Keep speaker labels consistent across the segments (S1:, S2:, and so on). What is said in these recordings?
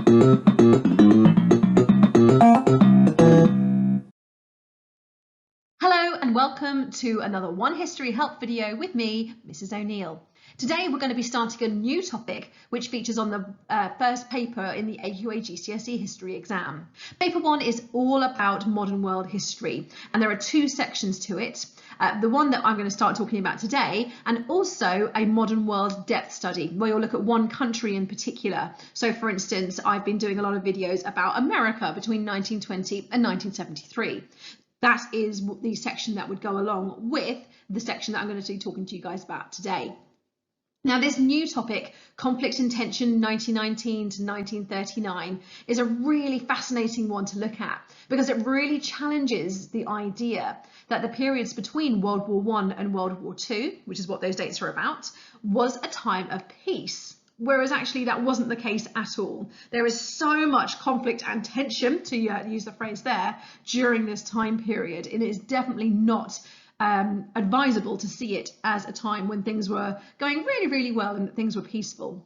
S1: Hello and welcome to another One History Help video with me, Mrs. O'Neill. Today we're going to be starting a new topic which features on the first paper in the AQA GCSE History exam. Paper 1 is all about modern world history and there are two sections to it. The one that I'm going to start talking about today, and also a modern world depth study where you'll look at one country in particular. So for instance, I've been doing a lot of videos about America between 1920 and 1973. That is the section that would go along with the section that I'm going to be talking to you guys about today. Now, this new topic, conflict and tension 1919 to 1939, is a really fascinating one to look at because it really challenges the idea that the periods between World War I and World War II, which is what those dates are about, was a time of peace. Whereas actually that wasn't the case at all. There is so much conflict and tension, to use the phrase there, during this time period. And it is definitely not advisable to see it as a time when things were going really, really well and that things were peaceful.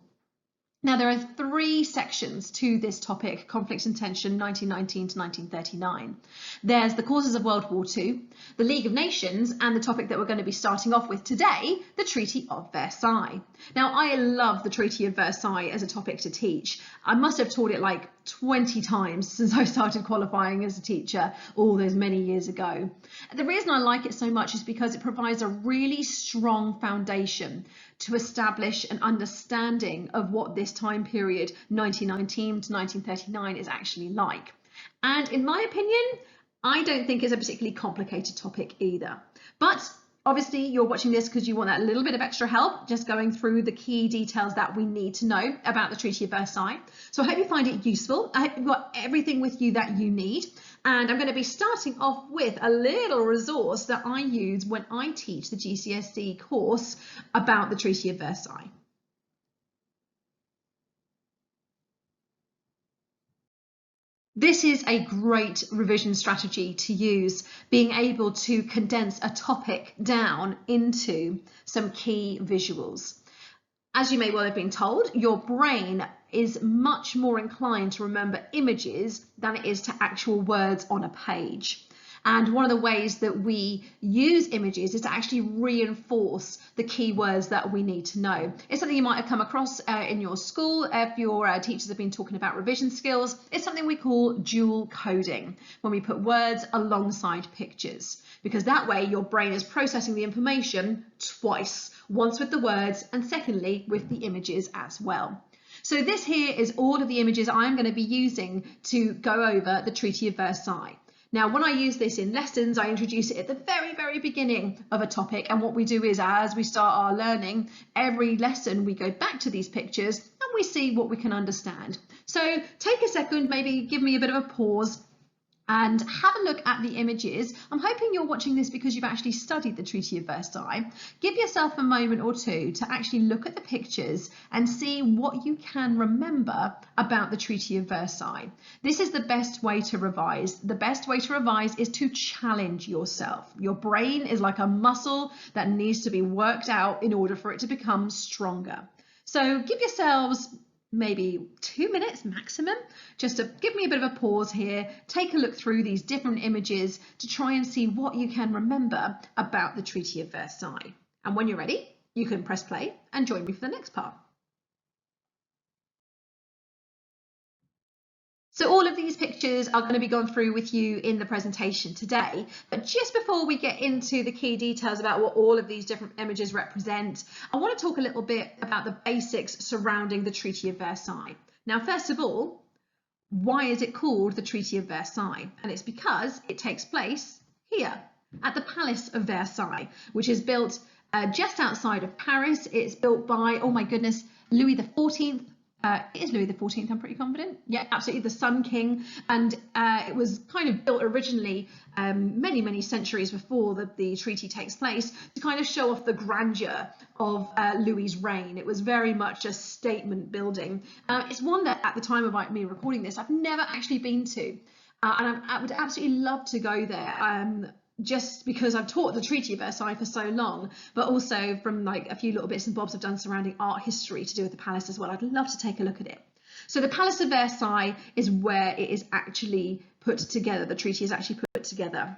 S1: Now, there are three sections to this topic, conflict and tension 1919 to 1939. There's the causes of World War II, the League of Nations, and the topic that we're going to be starting off with today, the Treaty of Versailles. Now, I love the Treaty of Versailles as a topic to teach. I must have taught it like 20 times since I started qualifying as a teacher all those many years ago. The reason I like it so much is because it provides a really strong foundation to establish an understanding of what this time period 1919 to 1939 is actually like. And in my opinion, I don't think it's a particularly complicated topic either. But obviously you're watching this because you want that little bit of extra help just going through the key details that we need to know about the Treaty of Versailles. So I hope you find it useful. I hope you've got everything with you that you need. And I'm going to be starting off with a little resource that I use when I teach the GCSE course about the Treaty of Versailles. This is a great revision strategy to use, being able to condense a topic down into some key visuals. As you may well have been told, your brain is much more inclined to remember images than it is to actual words on a page. And one of the ways that we use images is to actually reinforce the key words that we need to know. It's something you might have come across in your school if your teachers have been talking about revision skills. It's something we call dual coding, when we put words alongside pictures, because that way your brain is processing the information twice, once with the words and secondly with the images as well. So this here is all of the images I'm going to be using to go over the Treaty of Versailles. Now, when I use this in lessons, I introduce it at the very, very beginning of a topic. And what we do is, as we start our learning, every lesson we go back to these pictures and we see what we can understand. So take a second, maybe give me a bit of a pause and have a look at the images. I'm hoping you're watching this because you've actually studied the Treaty of Versailles. Give yourself a moment or two to actually look at the pictures and see what you can remember about the Treaty of Versailles. This is the best way to revise. The best way to revise is to challenge yourself. Your brain is like a muscle that needs to be worked out in order for it to become stronger. So give yourselves maybe 2 minutes maximum, just to give me a bit of a pause here, take a look through these different images to try and see what you can remember about the Treaty of Versailles. And when you're ready, you can press play and join me for the next part. So all of these pictures are going to be gone through with you in the presentation today. But just before we get into the key details about what all of these different images represent, I want to talk a little bit about the basics surrounding the Treaty of Versailles. Now, first of all, why is it called the Treaty of Versailles? And it's because it takes place here at the Palace of Versailles, which is built just outside of Paris. It's built by, oh my goodness, Louis XIV. It is Louis XIV, I'm pretty confident. Yeah, absolutely, the Sun King. And it was kind of built originally many, many centuries before the treaty takes place to kind of show off the grandeur of Louis's reign. It was very much a statement building. It's one that at the time of me recording this, I've never actually been to. And I would absolutely love to go there. Just because I've taught the Treaty of Versailles for so long, but also from like a few little bits and bobs I've done surrounding art history to do with the palace as well. I'd love to take a look at it. So the Palace of Versailles is where it is actually put together. The treaty is actually put together.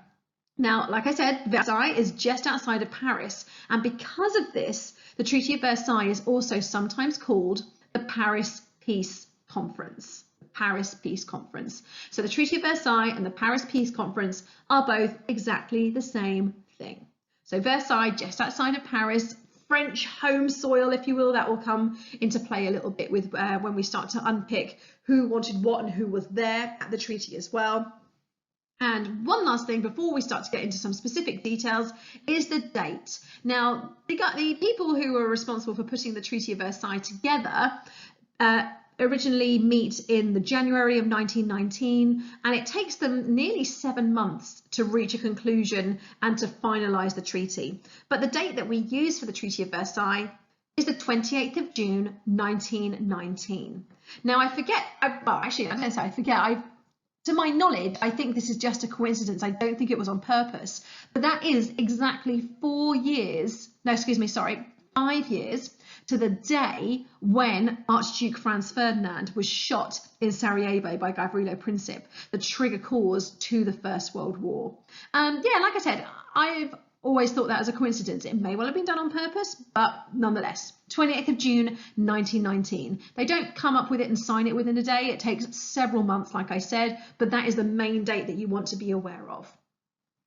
S1: Now, like I said, Versailles is just outside of Paris, and because of this, the Treaty of Versailles is also sometimes called the Paris Peace Conference. Paris Peace Conference. So the Treaty of Versailles and the Paris Peace Conference are both exactly the same thing. So Versailles, just outside of Paris, French home soil, if you will. That will come into play a little bit with when we start to unpick who wanted what and who was there at the treaty as well. And one last thing before we start to get into some specific details is the date. Now, the people who were responsible for putting the Treaty of Versailles together originally meet in the January of 1919, and it takes them nearly 7 months to reach a conclusion and to finalise the treaty. But the date that we use for the Treaty of Versailles is the 28th of June 1919. Now I forget, to my knowledge, I think this is just a coincidence. I don't think it was on purpose, but that is exactly 5 years to the day when Archduke Franz Ferdinand was shot in Sarajevo by Gavrilo Princip, the trigger cause to the First World War. Yeah, like I said, I've always thought that as a coincidence. It may well have been done on purpose, but nonetheless, 28th of June 1919. They don't come up with it and sign it within a day. It takes several months, like I said, but that is the main date that you want to be aware of.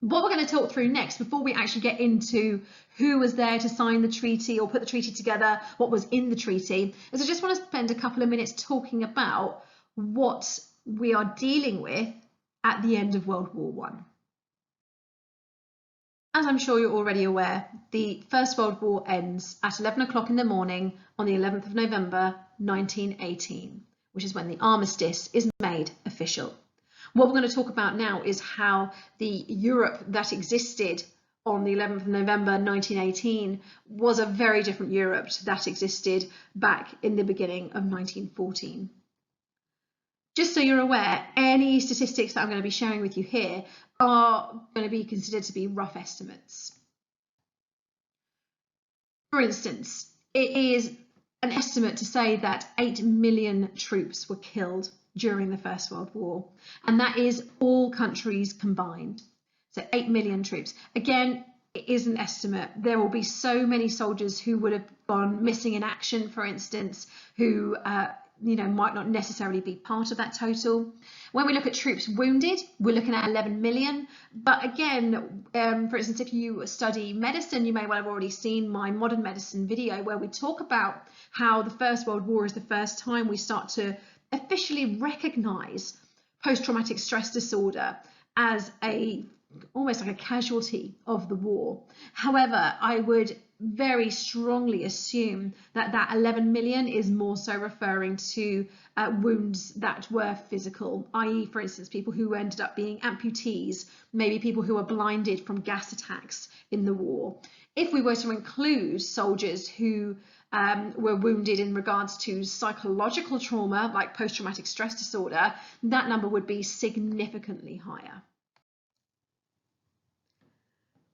S1: What we're going to talk through next, before we actually get into who was there to sign the treaty or put the treaty together, what was in the treaty, is I just want to spend a couple of minutes talking about what we are dealing with at the end of World War I. As I'm sure you're already aware, the First World War ends at 11 o'clock in the morning on the 11th of November 1918, which is when the armistice is made official. What we're going to talk about now is how the Europe that existed on the 11th of November 1918 was a very different Europe to that existed back in the beginning of 1914. Just so you're aware, any statistics that I'm going to be sharing with you here are going to be considered to be rough estimates. For instance, it is an estimate to say that 8 million troops were killed during the First World War, and that is all countries combined. So 8 million troops. Again, it is an estimate. There will be so many soldiers who would have gone missing in action, for instance, who might not necessarily be part of that total. When we look at troops wounded, we're looking at 11 million. But again, for instance, if you study medicine, you may well have already seen my modern medicine video where we talk about how the First World War is the first time we start to officially recognise post-traumatic stress disorder as almost like a casualty of the war. However, I would very strongly assume that 11 million is more so referring to wounds that were physical, i.e., for instance, people who ended up being amputees, maybe people who were blinded from gas attacks in the war. If we were to include soldiers who were wounded in regards to psychological trauma, like post-traumatic stress disorder, that number would be significantly higher.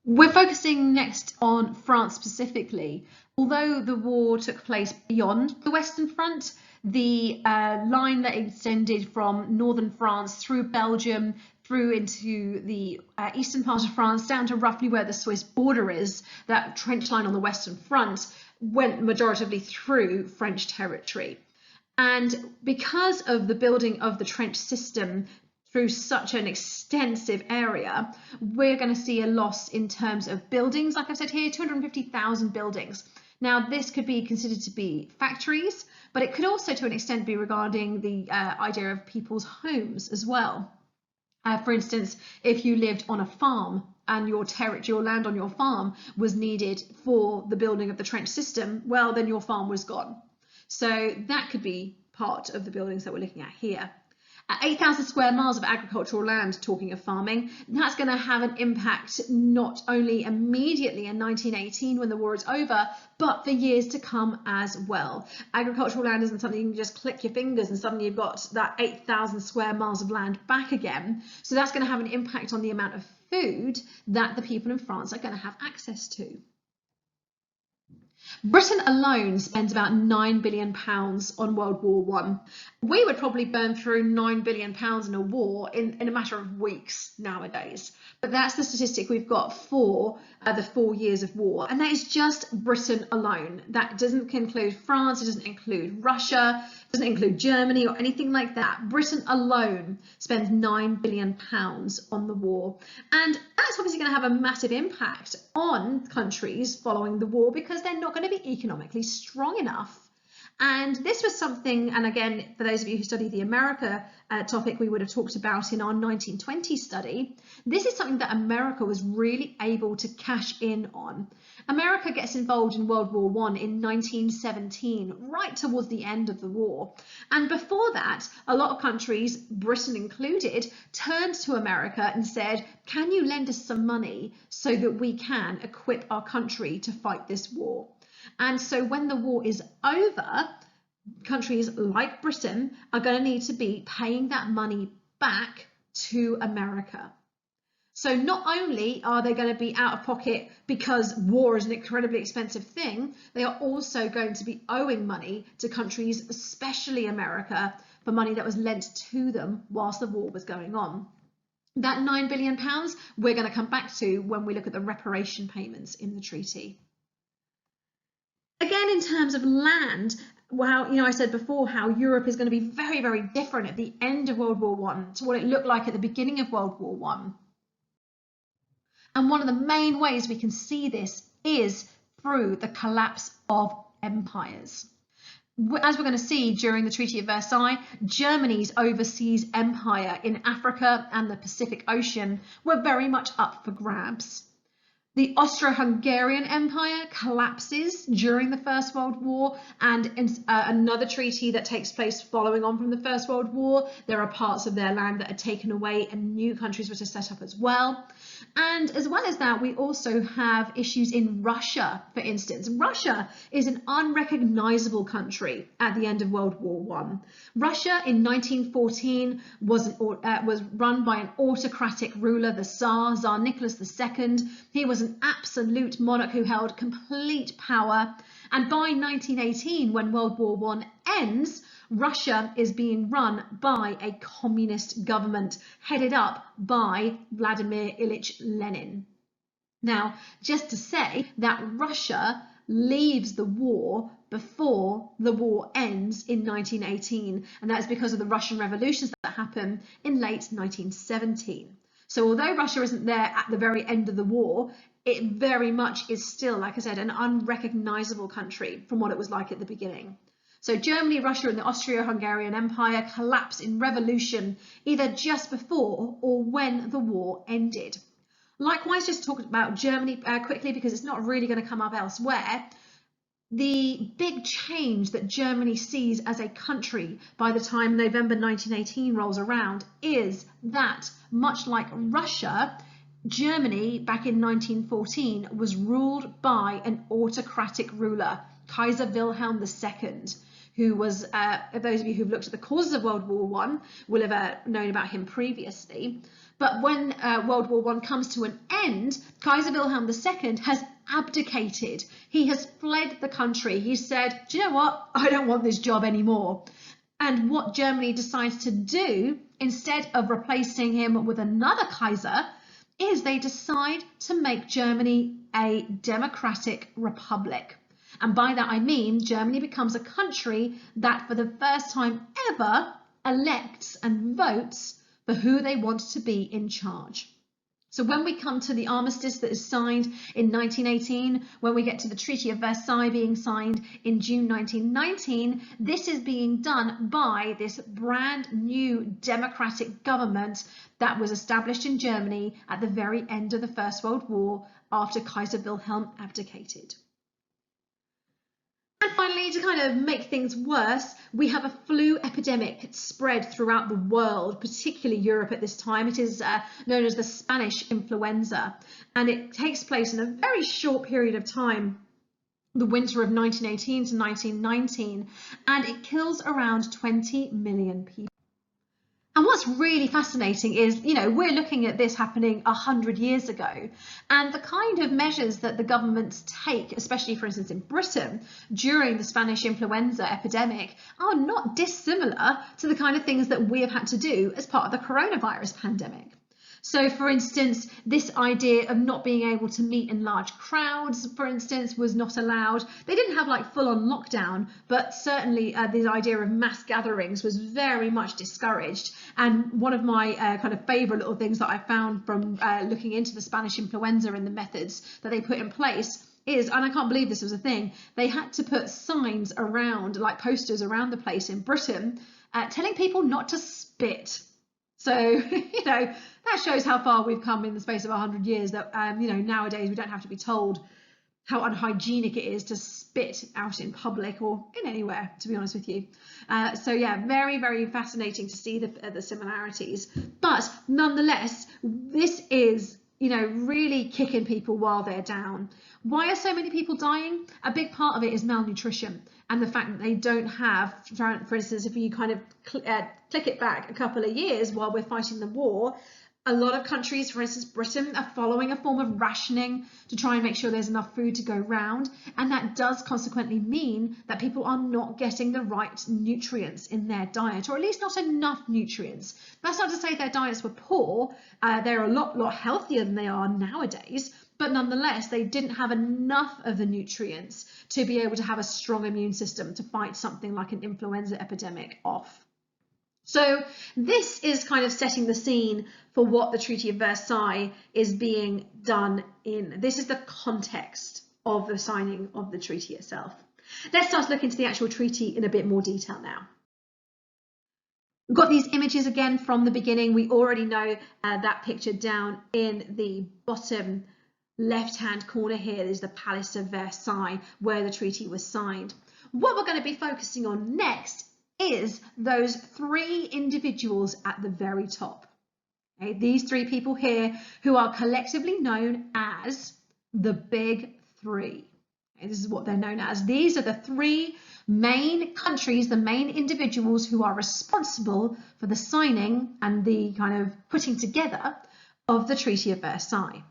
S1: We're focusing next on France specifically. Although the war took place beyond the Western Front, the line that extended from northern France through Belgium, through into the eastern part of France, down to roughly where the Swiss border is, that trench line on the Western Front, went majoritively through French territory. And because of the building of the trench system through such an extensive area, we're going to see a loss in terms of buildings. Like I've said here, 250,000 buildings. Now, this could be considered to be factories, but it could also to an extent be regarding the idea of people's homes as well. For instance, if you lived on a farm and your land on your farm was needed for the building of the trench system, well, then your farm was gone. So that could be part of the buildings that we're looking at here. 8,000 square miles of agricultural land, talking of farming, that's going to have an impact not only immediately in 1918 when the war is over, but for years to come as well. Agricultural land isn't something you can just click your fingers and suddenly you've got that 8,000 square miles of land back again. So that's going to have an impact on the amount of food that the people in France are going to have access to. Britain alone spends about £9 billion on World War I. We would probably burn through £9 billion in a war in a matter of weeks nowadays. But that's the statistic we've got for the 4 years of war. And that is just Britain alone. That doesn't include France, it doesn't include Russia, it doesn't include Germany or anything like that. Britain alone spends £9 billion on the war. And that's obviously going to have a massive impact on countries following the war because they're not going to be economically strong enough. And this was something, and again, for those of you who study the America topic we would have talked about in our 1920 study, this is something that America was really able to cash in on. America gets involved in World War I in 1917, right towards the end of the war. And before that, a lot of countries, Britain included, turned to America and said, can you lend us some money so that we can equip our country to fight this war? And so when the war is over, countries like Britain are going to need to be paying that money back to America. So not only are they going to be out of pocket because war is an incredibly expensive thing, they are also going to be owing money to countries, especially America, for money that was lent to them whilst the war was going on. That £9 billion we're going to come back to when we look at the reparation payments in the treaty. Again, in terms of land, well, I said before how Europe is going to be very, very different at the end of World War I to what it looked like at the beginning of World War I. And one of the main ways we can see this is through the collapse of empires. As we're going to see during the Treaty of Versailles, Germany's overseas empire in Africa and the Pacific Ocean were very much up for grabs. The Austro-Hungarian Empire collapses during the First World War, and in another treaty that takes place following on from the First World War, there are parts of their land that are taken away and new countries were to set up as well. And as well as that, we also have issues in Russia, for instance. Russia is an unrecognizable country at the end of World War I. Russia in 1914 was run by an autocratic ruler, the Tsar Nicholas II. He was an absolute monarch who held complete power. And by 1918, when World War I ends, Russia is being run by a communist government headed up by Vladimir Ilyich Lenin. Now, just to say that Russia leaves the war before the war ends in 1918, and that is because of the Russian revolutions that happened in late 1917. So although Russia isn't there at the very end of the war, it very much is still, like I said, an unrecognizable country from what it was like at the beginning. So Germany, Russia and the Austro-Hungarian Empire collapse in revolution either just before or when the war ended. Likewise, just talk about Germany quickly because it's not really going to come up elsewhere. The big change that Germany sees as a country by the time November 1918 rolls around is that, much like Russia, Germany back in 1914 was ruled by an autocratic ruler, Kaiser Wilhelm II, who was, those of you who've looked at the causes of World War I will have known about him previously. But when World War I comes to an end, Kaiser Wilhelm II has abdicated. He has fled the country. He said, do you know what? I don't want this job anymore. And what Germany decides to do, instead of replacing him with another Kaiser, is they decide to make Germany a democratic republic. And by that I mean Germany becomes a country that for the first time ever elects and votes for who they want to be in charge. So when we come to the armistice that is signed in 1918, when we get to the Treaty of Versailles being signed in June 1919, this is being done by this brand new democratic government that was established in Germany at the very end of the First World War after Kaiser Wilhelm abdicated. And finally, to kind of make things worse, we have a flu epidemic spread throughout the world, particularly Europe at this time. It is known as the Spanish influenza, and it takes place in a very short period of time, the winter of 1918 to 1919, and it kills around 20 million people. And what's what's really fascinating is, we're looking at this happening 100 years ago, and the kind of measures that the governments take, especially for instance in Britain during the Spanish influenza epidemic, are not dissimilar to the kind of things that we have had to do as part of the coronavirus pandemic. So, for instance, this idea of not being able to meet in large crowds, for instance, was not allowed. They didn't have like full-on lockdown, but certainly the idea of mass gatherings was very much discouraged. And one of my kind of favourite little things that I found from looking into the Spanish influenza and the methods that they put in place is, and I can't believe this was a thing, they had to put signs around, like posters around the place in Britain, telling people not to spit. So, that shows how far we've come in the space of 100 years, that, nowadays we don't have to be told how unhygienic it is to spit out in public or in anywhere, to be honest with you. So yeah, very, very fascinating to see the similarities. But nonetheless, this is, really kicking people while they're down. Why are so many people dying? A big part of it is malnutrition and the fact that they don't have, for instance, if you kind of click it back a couple of years while we're fighting the war, a lot of countries, for instance, Britain, are following a form of rationing to try and make sure there's enough food to go round. And that does consequently mean that people are not getting the right nutrients in their diet, or at least not enough nutrients. That's not to say their diets were poor. They're a lot healthier than they are nowadays. But nonetheless, they didn't have enough of the nutrients to be able to have a strong immune system to fight something like an influenza epidemic off. So this is kind of setting the scene for what the Treaty of Versailles is being done in. This is the context of the signing of the treaty itself. Let's start looking into the actual treaty in a bit more detail now. We've got these images again from the beginning. We already know that picture down in the bottom left-hand corner here is the Palace of Versailles, where the treaty was signed. What we're going to be focusing on next is those three individuals at the very top. Okay, these three people here who are collectively known as the Big Three. Okay, this is what they're known as. These are the three main countries, the main individuals who are responsible for the signing and the kind of putting together of the Treaty of Versailles.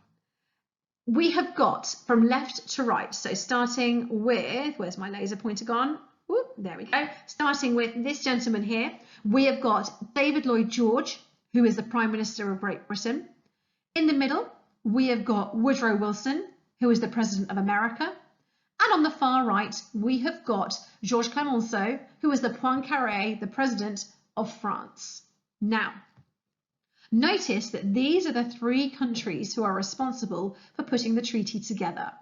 S1: We have got from left to right, so starting with, where's my laser pointer gone? Whoop, there we go. Starting with this gentleman here, we have got David Lloyd George, who is the Prime Minister of Great Britain. In the middle, we have got Woodrow Wilson, who is the President of America. And on the far right, we have got Georges Clemenceau, who is the Poincaré, the President of France. Now, notice that these are the three countries who are responsible for putting the treaty together.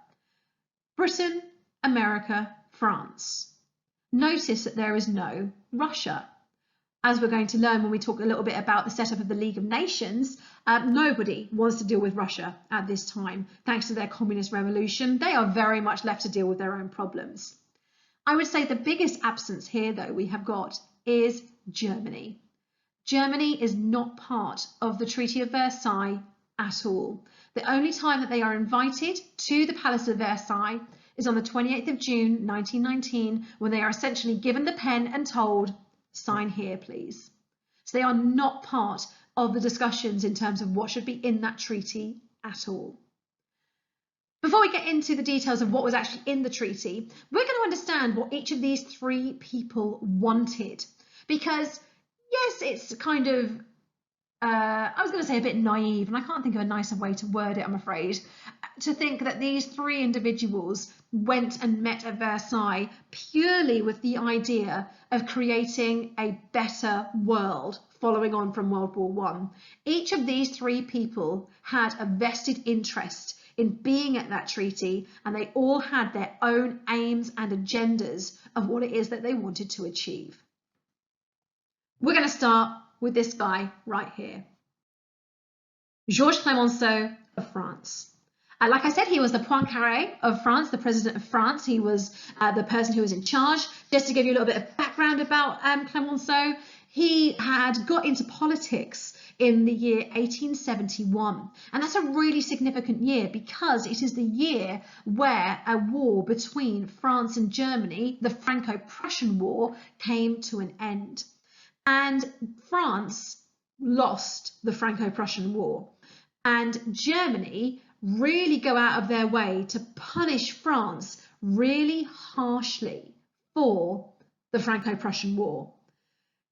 S1: Britain, America, France. Notice that there is no Russia. As we're going to learn when we talk a little bit about the setup of the League of Nations, nobody wants to deal with Russia at this time. Thanks to their communist revolution, they are very much left to deal with their own problems. I would say the biggest absence here, though, we have got is Germany. Germany is not part of the Treaty of Versailles at all. The only time that they are invited to the Palace of Versailles is on the 28th of June 1919, when they are essentially given the pen and told, sign here, please. So they are not part of the discussions in terms of what should be in that treaty at all. Before we get into the details of what was actually in the treaty, we're going to understand what each of these three people wanted. Because yes, it's kind of, I was going to say a bit naive, and I can't think of a nicer way to word it, I'm afraid, to think that these three individuals went and met at Versailles purely with the idea of creating a better world following on from World War I. Each of these three people had a vested interest in being at that treaty, and they all had their own aims and agendas of what it is that they wanted to achieve. We're going to start with this guy right here. Georges Clemenceau of France. Like I said, he was the Poincaré of France, the President of France. He was the person who was in charge. Just to give you a little bit of background about Clemenceau, he had got into politics in the year 1871. And that's a really significant year because it is the year where a war between France and Germany, the Franco-Prussian War, came to an end. And France lost the Franco-Prussian War, and Germany really go out of their way to punish France really harshly for the Franco-Prussian War.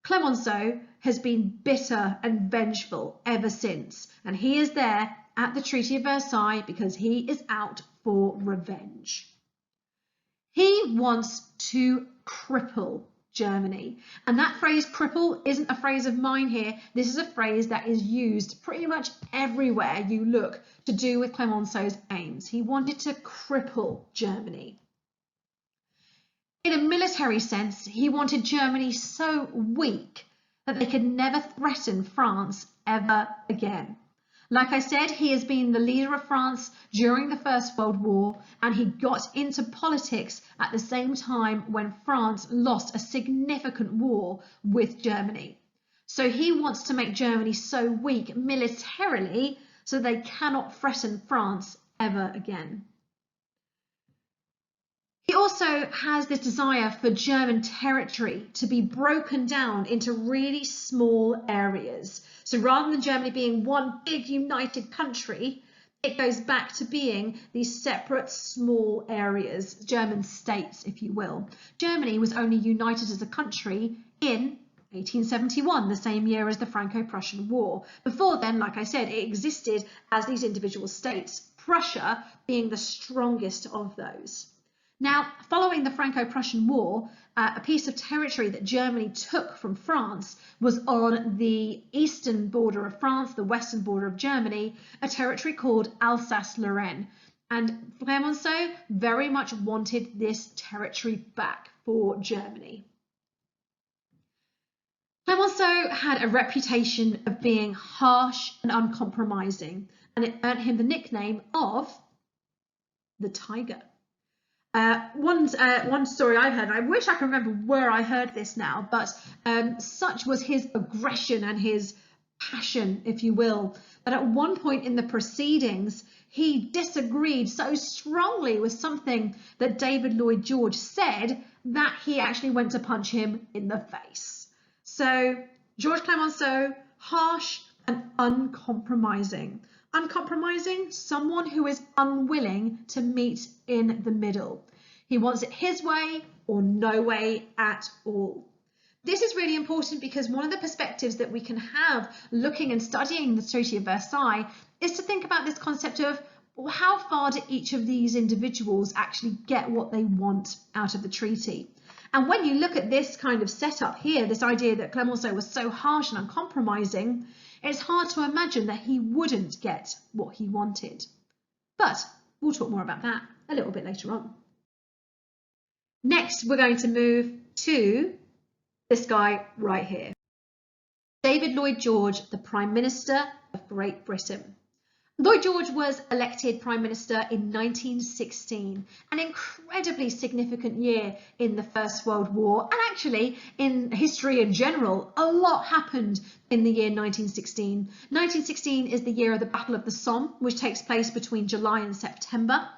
S1: Clemenceau has been bitter and vengeful ever since, and he is there at the Treaty of Versailles because he is out for revenge. He wants to cripple Germany, and that phrase cripple isn't a phrase of mine here. This is a phrase that is used pretty much everywhere you look to do with Clemenceau's aims. He wanted to cripple Germany. In a military sense, he wanted Germany so weak that they could never threaten France ever again. Like I said, he has been the leader of France during the First World War, and he got into politics at the same time when France lost a significant war with Germany. So he wants to make Germany so weak militarily so they cannot threaten France ever again. He also has this desire for German territory to be broken down into really small areas. So rather than Germany being one big united country, it goes back to being these separate small areas, German states, if you will. Germany was only united as a country in 1871, the same year as the Franco-Prussian War. Before then, like I said, it existed as these individual states, Prussia being the strongest of those. Now, following the Franco-Prussian War, a piece of territory that Germany took from France was on the eastern border of France, the western border of Germany, a territory called Alsace-Lorraine. And Clemenceau very much wanted this territory back for Germany. Clemenceau had a reputation of being harsh and uncompromising, and it earned him the nickname of the Tiger. One story I've heard, and I wish I could remember where I heard this now, but such was his aggression and his passion, if you will, that at one point in the proceedings, he disagreed so strongly with something that David Lloyd George said that he actually went to punch him in the face. So Georges Clemenceau, harsh and uncompromising. Uncompromising, someone who is unwilling to meet in the middle. He wants it his way or no way at all. This is really important because one of the perspectives that we can have looking and studying the Treaty of Versailles is to think about this concept of, well, how far do each of these individuals actually get what they want out of the treaty? And when you look at this kind of setup here, this idea that Clemenceau was so harsh and uncompromising, it's hard to imagine that he wouldn't get what he wanted. But we'll talk more about that a little bit later on. Next, we're going to move to this guy right here. David Lloyd George, the Prime Minister of Great Britain. Lloyd George was elected Prime Minister in 1916, an incredibly significant year in the First World War, and actually in history in general. A lot happened in the year 1916. 1916 is the year of the Battle of the Somme, which takes place between July and September.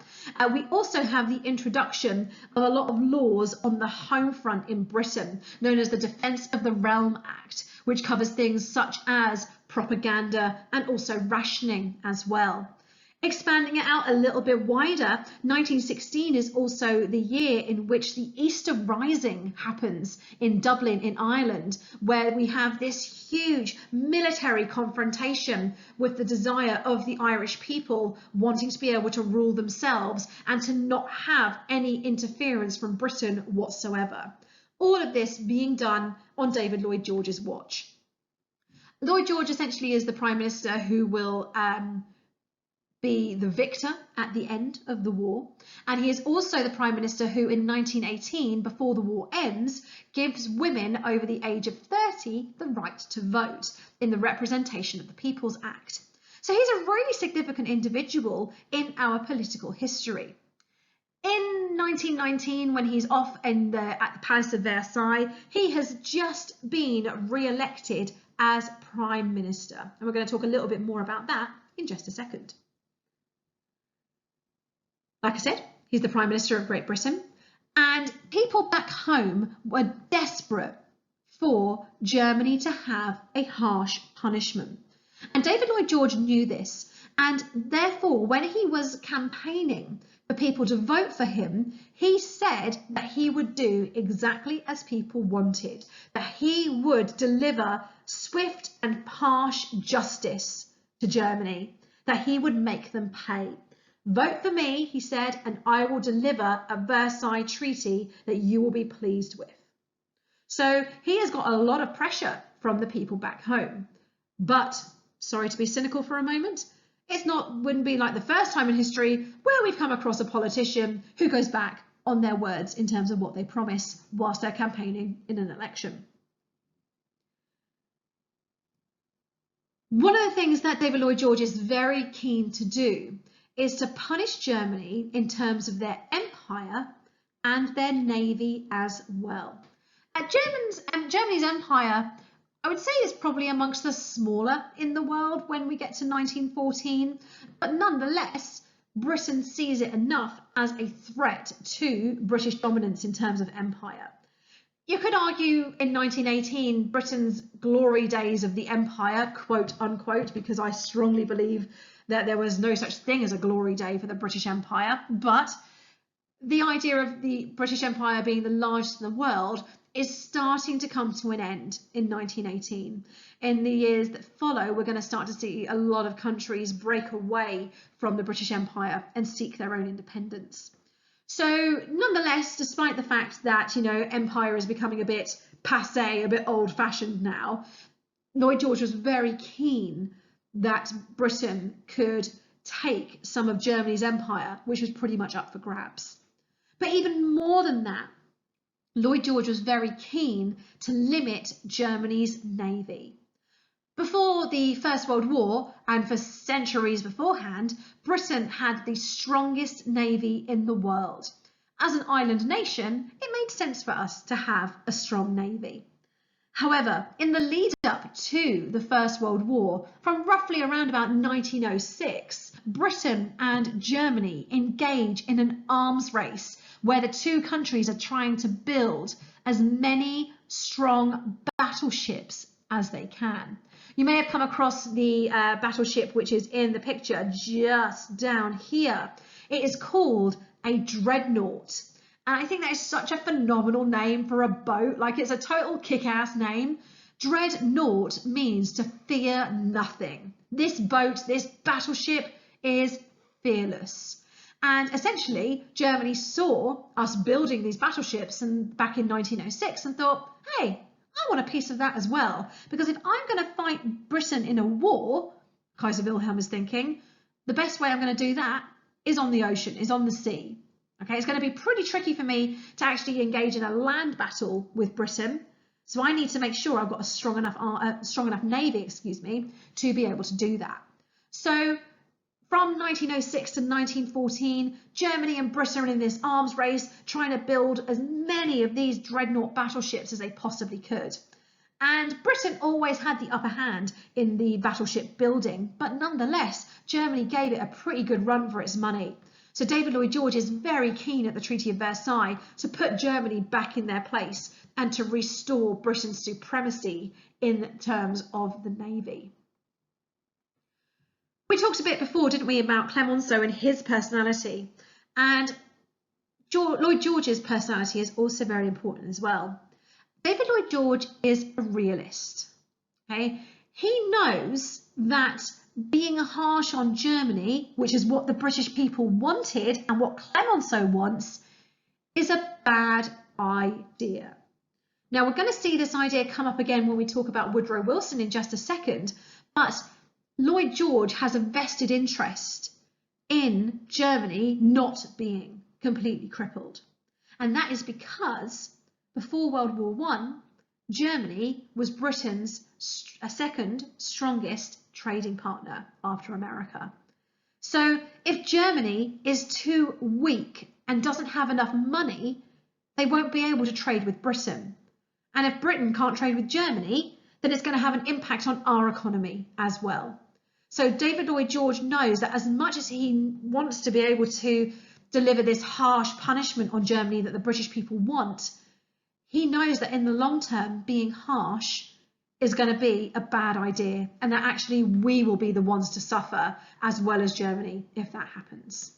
S1: We also have the introduction of a lot of laws on the home front in Britain, known as the Defence of the Realm Act, which covers things such as propaganda and also rationing as well. Expanding it out a little bit wider, 1916 is also the year in which the Easter Rising happens in Dublin in Ireland, where we have this huge military confrontation with the desire of the Irish people wanting to be able to rule themselves and to not have any interference from Britain whatsoever. All of this being done on David Lloyd George's watch. Lloyd George essentially is the Prime Minister who will be the victor at the end of the war, and he is also the Prime Minister who in 1918, before the war ends, gives women over the age of 30 the right to vote in the Representation of the People's Act. So he's a really significant individual in our political history. In 1919, when he's off at the Palace of Versailles, he has just been re-elected as Prime Minister, and we're going to talk a little bit more about that in just a second. Like I said, he's the Prime Minister of Great Britain, and people back home were desperate for Germany to have a harsh punishment. And David Lloyd George knew this, and therefore when he was campaigning for people to vote for him, he said that he would do exactly as people wanted, that he would deliver swift and harsh justice to Germany, that he would make them pay. Vote for me, he said, and I will deliver a Versailles treaty that you will be pleased with. So he has got a lot of pressure from the people back home. But, sorry to be cynical for a moment, wouldn't be like the first time in history where we've come across a politician who goes back on their words in terms of what they promise whilst they're campaigning in an election. One of the things that David Lloyd George is very keen to do is to punish Germany in terms of their empire and their navy as well. Germany's empire, I would say, is probably amongst the smaller in the world when we get to 1914, but nonetheless, Britain sees it enough as a threat to British dominance in terms of empire. You could argue in 1918, Britain's glory days of the empire, quote unquote, because I strongly believe that there was no such thing as a glory day for the British Empire, but the idea of the British Empire being the largest in the world is starting to come to an end in 1918. In the years that follow, we're going to start to see a lot of countries break away from the British Empire and seek their own independence. So nonetheless, despite the fact that, empire is becoming a bit passé, a bit old-fashioned now, Lloyd George was very keen that Britain could take some of Germany's empire, which was pretty much up for grabs. But even more than that, Lloyd George was very keen to limit Germany's navy. Before the First World War, and for centuries beforehand, Britain had the strongest navy in the world. As an island nation, it made sense for us to have a strong navy. However, in the lead up to the First World War, from roughly around about 1906, Britain and Germany engage in an arms race where the two countries are trying to build as many strong battleships as they can. You may have come across the battleship which is in the picture just down here. It is called a dreadnought. And I think that is such a phenomenal name for a boat. Like, it's a total kick-ass name. Dreadnought means to fear nothing. This boat, this battleship is fearless. And essentially, Germany saw us building these battleships back in 1906 and thought, hey, I want a piece of that as well. Because if I'm going to fight Britain in a war, Kaiser Wilhelm is thinking, the best way I'm going to do that is on the ocean, is on the sea. Okay, it's going to be pretty tricky for me to actually engage in a land battle with Britain. So I need to make sure I've got a strong enough navy, to be able to do that. So from 1906 to 1914, Germany and Britain are in this arms race, trying to build as many of these dreadnought battleships as they possibly could. And Britain always had the upper hand in the battleship building, but nonetheless, Germany gave it a pretty good run for its money. So David Lloyd George is very keen at the Treaty of Versailles to put Germany back in their place and to restore Britain's supremacy in terms of the navy. We talked a bit before, didn't we, about Clemenceau and his personality, and Lloyd George's personality is also very important as well. David Lloyd George is a realist. Okay, he knows that being harsh on Germany, which is what the British people wanted and what Clemenceau wants, is a bad idea. Now, we're going to see this idea come up again when we talk about Woodrow Wilson in just a second, but Lloyd George has a vested interest in Germany not being completely crippled. And that is because before World War I, Germany was Britain's second strongest trading partner after America. So if Germany is too weak and doesn't have enough money, they won't be able to trade with Britain. And if Britain can't trade with Germany, then it's going to have an impact on our economy as well. So David Lloyd George knows that as much as he wants to be able to deliver this harsh punishment on Germany that the British people want, he knows that in the long term, being harsh is going to be a bad idea, and that actually we will be the ones to suffer as well as Germany if that happens.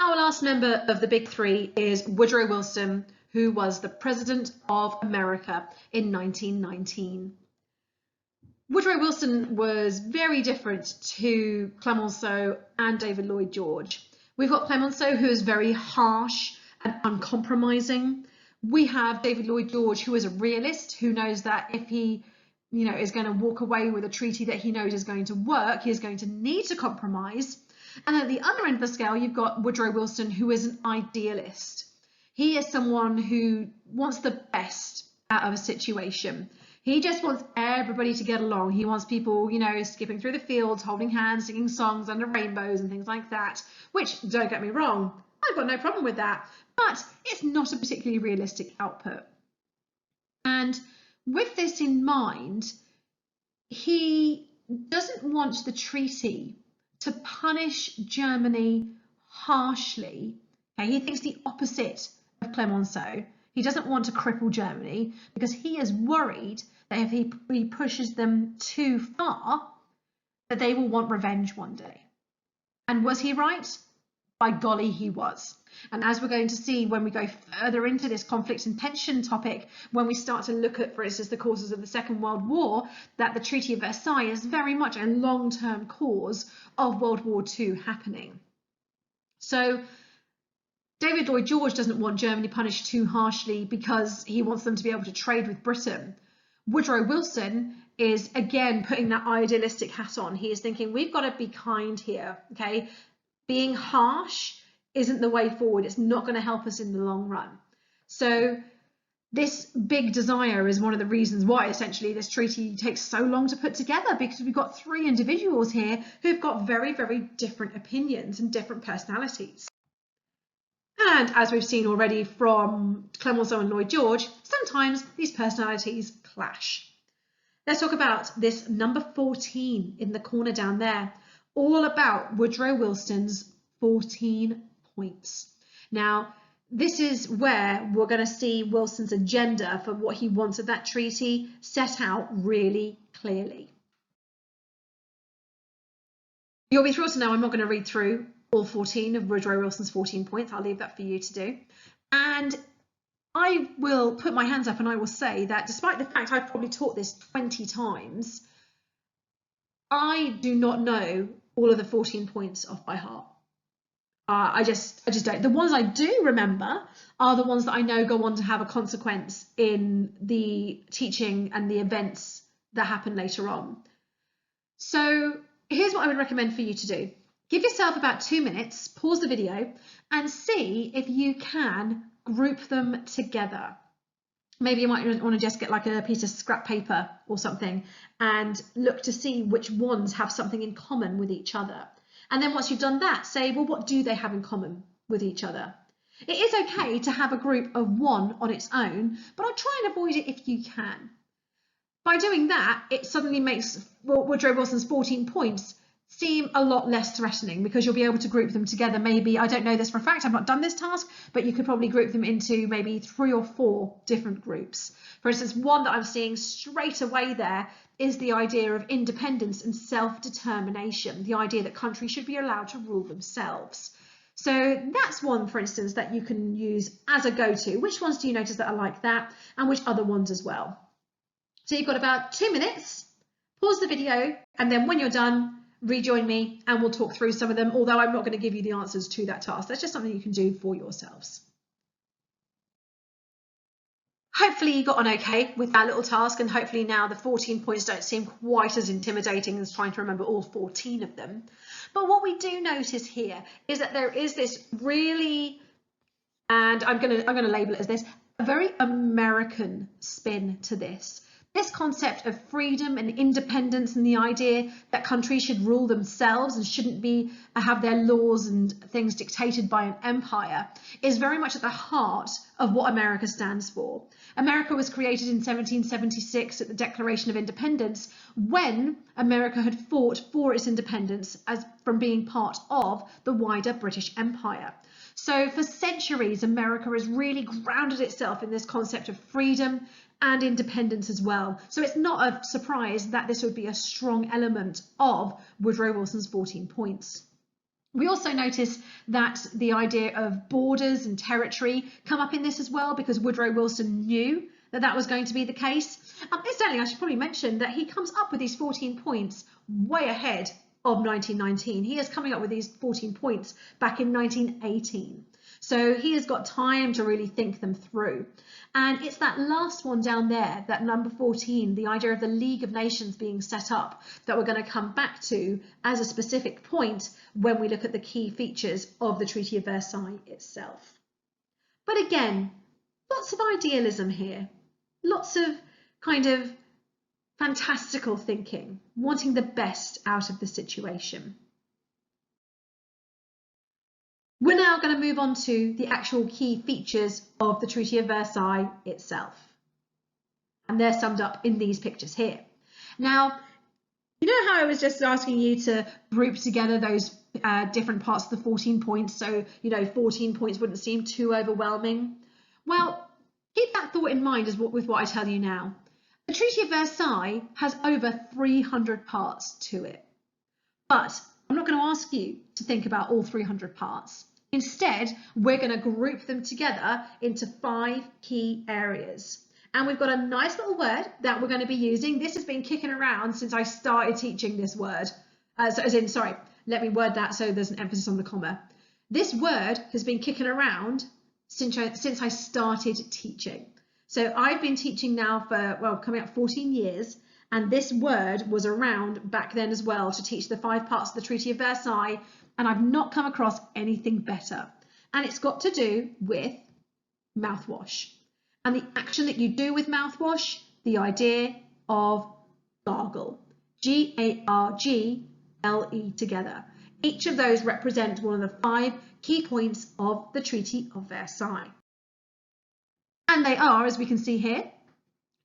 S1: Our last member of the big three is Woodrow Wilson, who was the President of America in 1919. Woodrow Wilson was very different to Clemenceau and David Lloyd George. We've got Clemenceau, who is very harsh and uncompromising. We have David Lloyd George, who is a realist, who knows that if he is going to walk away with a treaty that he knows is going to work, he is going to need to compromise. And at the other end of the scale, you've got Woodrow Wilson, who is an idealist. He is someone who wants the best out of a situation. He just wants everybody to get along. He wants people, skipping through the fields, holding hands, singing songs under rainbows and things like that, which, don't get me wrong, I've got no problem with that, but it's not a particularly realistic output. And with this in mind, he doesn't want the treaty to punish Germany harshly. Okay, he thinks the opposite of Clemenceau. He doesn't want to cripple Germany because he is worried that if he pushes them too far, that they will want revenge one day. And was he right? By golly, he was. And as we're going to see when we go further into this conflict and tension topic, when we start to look at, for instance, the causes of the Second World War, that the Treaty of Versailles is very much a long-term cause of World War II happening. So David Lloyd George doesn't want Germany punished too harshly because he wants them to be able to trade with Britain. Woodrow Wilson is, again, putting that idealistic hat on. He is thinking, we've got to be kind here, okay? Being harsh isn't the way forward. It's not going to help us in the long run. So this big desire is one of the reasons why essentially this treaty takes so long to put together, because we've got three individuals here who've got very, very different opinions and different personalities. And as we've seen already from Clemenceau and Lloyd George, sometimes these personalities clash. Let's talk about this number 14 in the corner down there, all about Woodrow Wilson's 14 points. Now, this is where we're going to see Wilson's agenda for what he wants of that treaty set out really clearly. You'll be thrilled to know I'm not going to read through all 14 of Woodrow Wilson's 14 points. I'll leave that for you to do. And I will put my hands up and I will say that despite the fact I've probably taught this 20 times, I do not know all of the 14 points off by heart. I just don't. The ones I do remember are the ones that I know go on to have a consequence in the teaching and the events that happen later on. So here's what I would recommend for you to do. Give yourself about 2 minutes, pause the video, and see if you can group them together. Maybe you might want to just get like a piece of scrap paper or something and look to see which ones have something in common with each other. And then once you've done that, say, well, what do they have in common with each other? It is okay to have a group of one on its own, but I'll try and avoid it if you can. By doing that, it suddenly makes Woodrow Wilson's 14 points seem a lot less threatening, because you'll be able to group them together. Maybe, I don't know this for a fact, I've not done this task, but you could probably group them into maybe 3 or 4 different groups. For instance, one that I'm seeing straight away there is the idea of independence and self-determination, the idea that countries should be allowed to rule themselves. So that's one, for instance, that you can use as a go-to. Which ones do you notice that are like that, and which other ones as well? So you've got about 2 minutes, pause the video, and then when you're done, rejoin me and we'll talk through some of them, although I'm not going to give you the answers to that task. That's just something you can do for yourselves. Hopefully you got on okay with that little task, and hopefully now the 14 points don't seem quite as intimidating as trying to remember all 14 of them. But what we do notice here is that there is this really, and I'm going to label it as this, a very American spin to this. This concept of freedom and independence and the idea that countries should rule themselves and shouldn't have their laws and things dictated by an empire is very much at the heart of what America stands for. America was created in 1776 at the Declaration of Independence, when America had fought for its independence from being part of the wider British Empire. So for centuries, America has really grounded itself in this concept of freedom and independence as well. So it's not a surprise that this would be a strong element of Woodrow Wilson's 14 points. We also notice that the idea of borders and territory come up in this as well, because Woodrow Wilson knew that that was going to be the case. Incidentally, I should probably mention that he comes up with these 14 points way ahead of 1919. He is coming up with these 14 points back in 1918. So he has got time to really think them through. And it's that last one down there, that number 14, the idea of the League of Nations being set up, that we're going to come back to as a specific point when we look at the key features of the Treaty of Versailles itself. But again, lots of idealism here, lots of kind of fantastical thinking, wanting the best out of the situation. We're now going to move on to the actual key features of the Treaty of Versailles itself. And they're summed up in these pictures here. Now, you know how I was just asking you to group together those different parts of the 14 points, so, 14 points wouldn't seem too overwhelming? Well, keep that thought in mind with what I tell you now. The Treaty of Versailles has over 300 parts to it. But I'm not going to ask you to think about all 300 parts. Instead, we're going to group them together into 5 key areas. And we've got a nice little word that we're going to be using. This has been kicking around since I started teaching this word. Let me word that so there's an emphasis on the comma. This word has been kicking around since I started teaching. So I've been teaching now for, coming up 14 years. And this word was around back then as well to teach the 5 parts of the Treaty of Versailles, and I've not come across anything better. And it's got to do with mouthwash. And the action that you do with mouthwash, the idea of gargle. G-A-R-G-L-E together. Each of those represent one of the 5 key points of the Treaty of Versailles. And they are, as we can see here,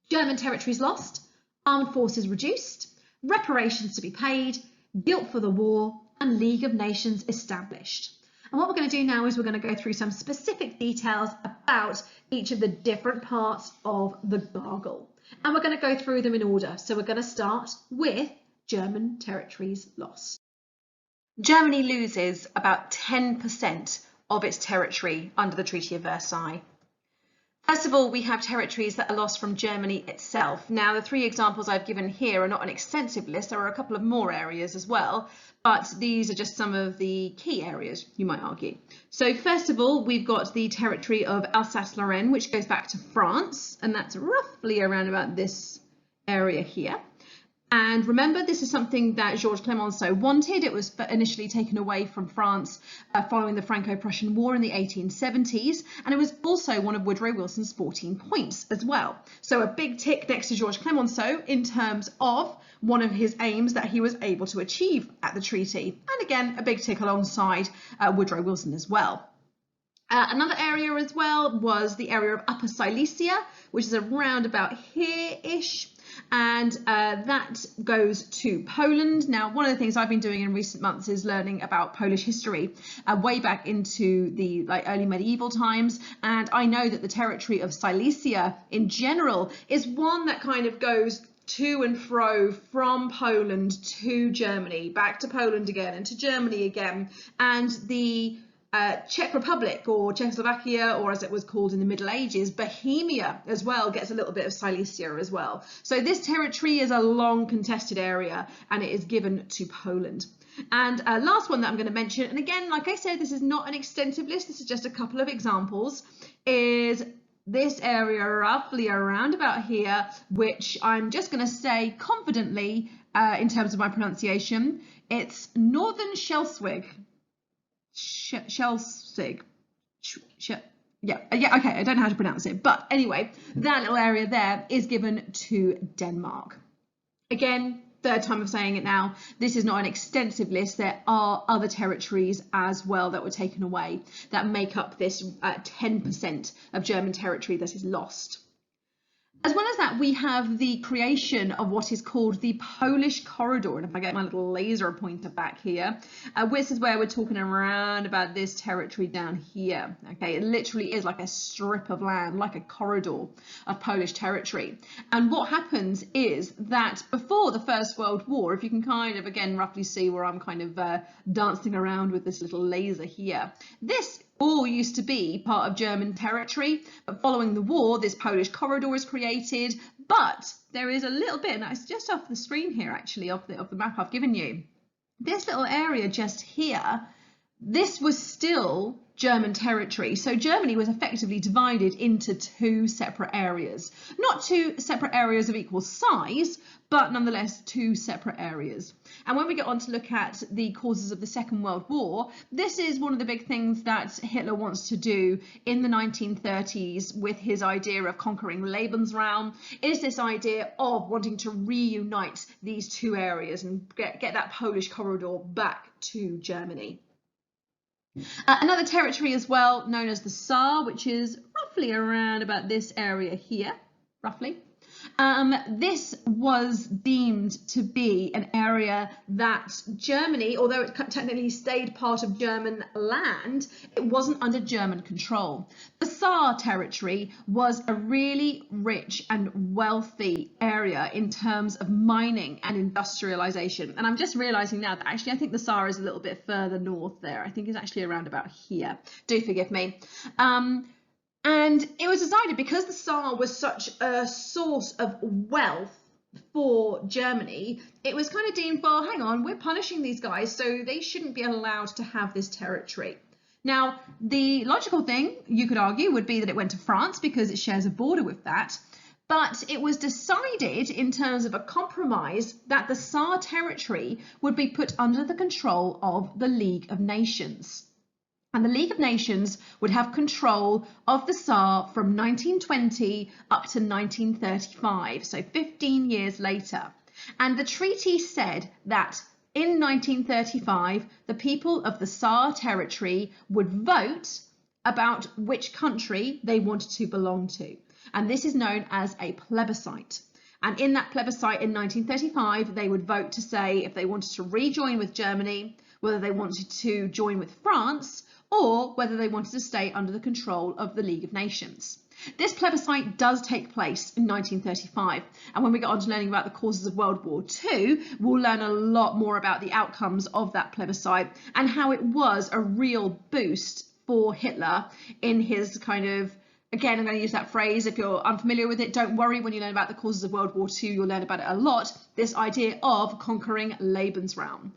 S1: German territories lost, armed forces reduced, reparations to be paid, guilt for the war, and League of Nations established. And what we're going to do now is we're going to go through some specific details about each of the different parts of the gargle. And we're going to go through them in order. So we're going to start with German territories lost. Germany loses about 10% of its territory under the Treaty of Versailles. First of all, we have territories that are lost from Germany itself. Now, the 3 examples I've given here are not an extensive list. There are a couple of more areas as well, but these are just some of the key areas, you might argue. So first of all, we've got the territory of Alsace-Lorraine, which goes back to France, and that's roughly around about this area here. And remember, this is something that Georges Clemenceau wanted. It was initially taken away from France following the Franco-Prussian War in the 1870s. And it was also one of Woodrow Wilson's 14 points as well. So a big tick next to Georges Clemenceau in terms of one of his aims that he was able to achieve at the treaty. And again, a big tick alongside Woodrow Wilson as well. Another area as well was the area of Upper Silesia, which is around about here-ish. And that goes to Poland. Now, one of the things I've been doing in recent months is learning about Polish history way back into the early medieval times. And I know that the territory of Silesia in general is one that kind of goes to and fro from Poland to Germany, back to Poland again and to Germany again. And the Czech Republic, or Czechoslovakia, or as it was called in the Middle Ages, Bohemia as well gets a little bit of Silesia as well. So this territory is a long contested area, and it is given to Poland. And last one that I'm going to mention, and again, like I said, this is not an extensive list, this is just a couple of examples, is this area roughly around about here, which I'm just going to say confidently in terms of my pronunciation, it's Northern Schleswig. okay, I don't know how to pronounce it, but anyway, that little area there is given to Denmark. Again, third time of saying it now, this is not an extensive list. There are other territories as well that were taken away that make up this 10% of German territory that is lost. As well as that, we have the creation of what is called the Polish Corridor. And if I get my little laser pointer back here, this is where we're talking around about this territory down here. Okay, it literally is like a strip of land, like a corridor of Polish territory. And what happens is that before the First World War, if you can kind of, again, roughly see where I'm kind of dancing around with this little laser here, this all used to be part of German territory, but following the war, this Polish corridor is created. But there is a little bit, and it's just off the screen here, actually, of the map I've given you. This little area just here, this was still German territory. So Germany was effectively divided into two separate areas. Not two separate areas of equal size, but nonetheless two separate areas. And when we get on to look at the causes of the Second World War, this is one of the big things that Hitler wants to do in the 1930s with his idea of conquering Lebensraum, is this idea of wanting to reunite these two areas and get that Polish corridor back to Germany. Another territory as well known as the Saar, which is roughly around about this area here, roughly. This was deemed to be an area that Germany, although it technically stayed part of German land, it wasn't under German control. The Saar territory was a really rich and wealthy area in terms of mining and industrialization. And I'm just realizing now that actually I think the Saar is a little bit further north there. I think it's actually around about here. Do forgive me. And it was decided, because the Saar was such a source of wealth for Germany, it was kind of deemed, well, hang on, we're punishing these guys, so they shouldn't be allowed to have this territory. Now, the logical thing, you could argue, would be that it went to France because it shares a border with that. But it was decided in terms of a compromise that the Saar territory would be put under the control of the League of Nations. And the League of Nations would have control of the Saar from 1920 up to 1935, so 15 years later. And the treaty said that in 1935, the people of the Saar territory would vote about which country they wanted to belong to. And this is known as a plebiscite. And in that plebiscite in 1935, they would vote to say if they wanted to rejoin with Germany, whether they wanted to join with France, or whether they wanted to stay under the control of the League of Nations. This plebiscite does take place in 1935, and when we get on to learning about the causes of World War II, we'll learn a lot more about the outcomes of that plebiscite and how it was a real boost for Hitler in his kind of, again, I'm going to use that phrase, if you're unfamiliar with it, don't worry, when you learn about the causes of World War II, you'll learn about it a lot, this idea of conquering Lebensraum.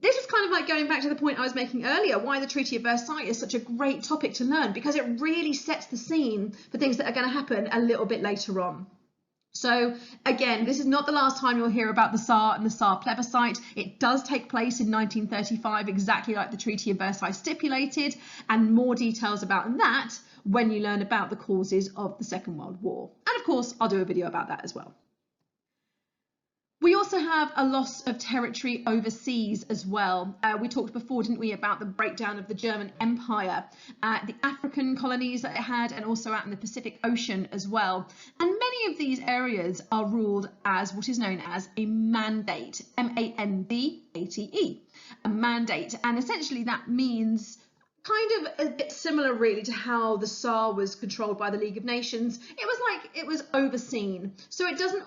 S1: This is kind of like going back to the point I was making earlier, why the Treaty of Versailles is such a great topic to learn, because it really sets the scene for things that are going to happen a little bit later on. So again, this is not the last time you'll hear about the Saar and the Saar plebiscite. It does take place in 1935, exactly like the Treaty of Versailles stipulated, and more details about that when you learn about the causes of the Second World War. And of course, I'll do a video about that as well. We also have a loss of territory overseas as well. We talked before, didn't we, about the breakdown of the German Empire, the African colonies that it had, and also out in the Pacific Ocean as well. And many of these areas are ruled as what is known as a mandate, M-A-N-D-A-T-E, a mandate. And essentially that means kind of a bit similar really to how the Saar was controlled by the League of Nations. It was like it was overseen. So it doesn't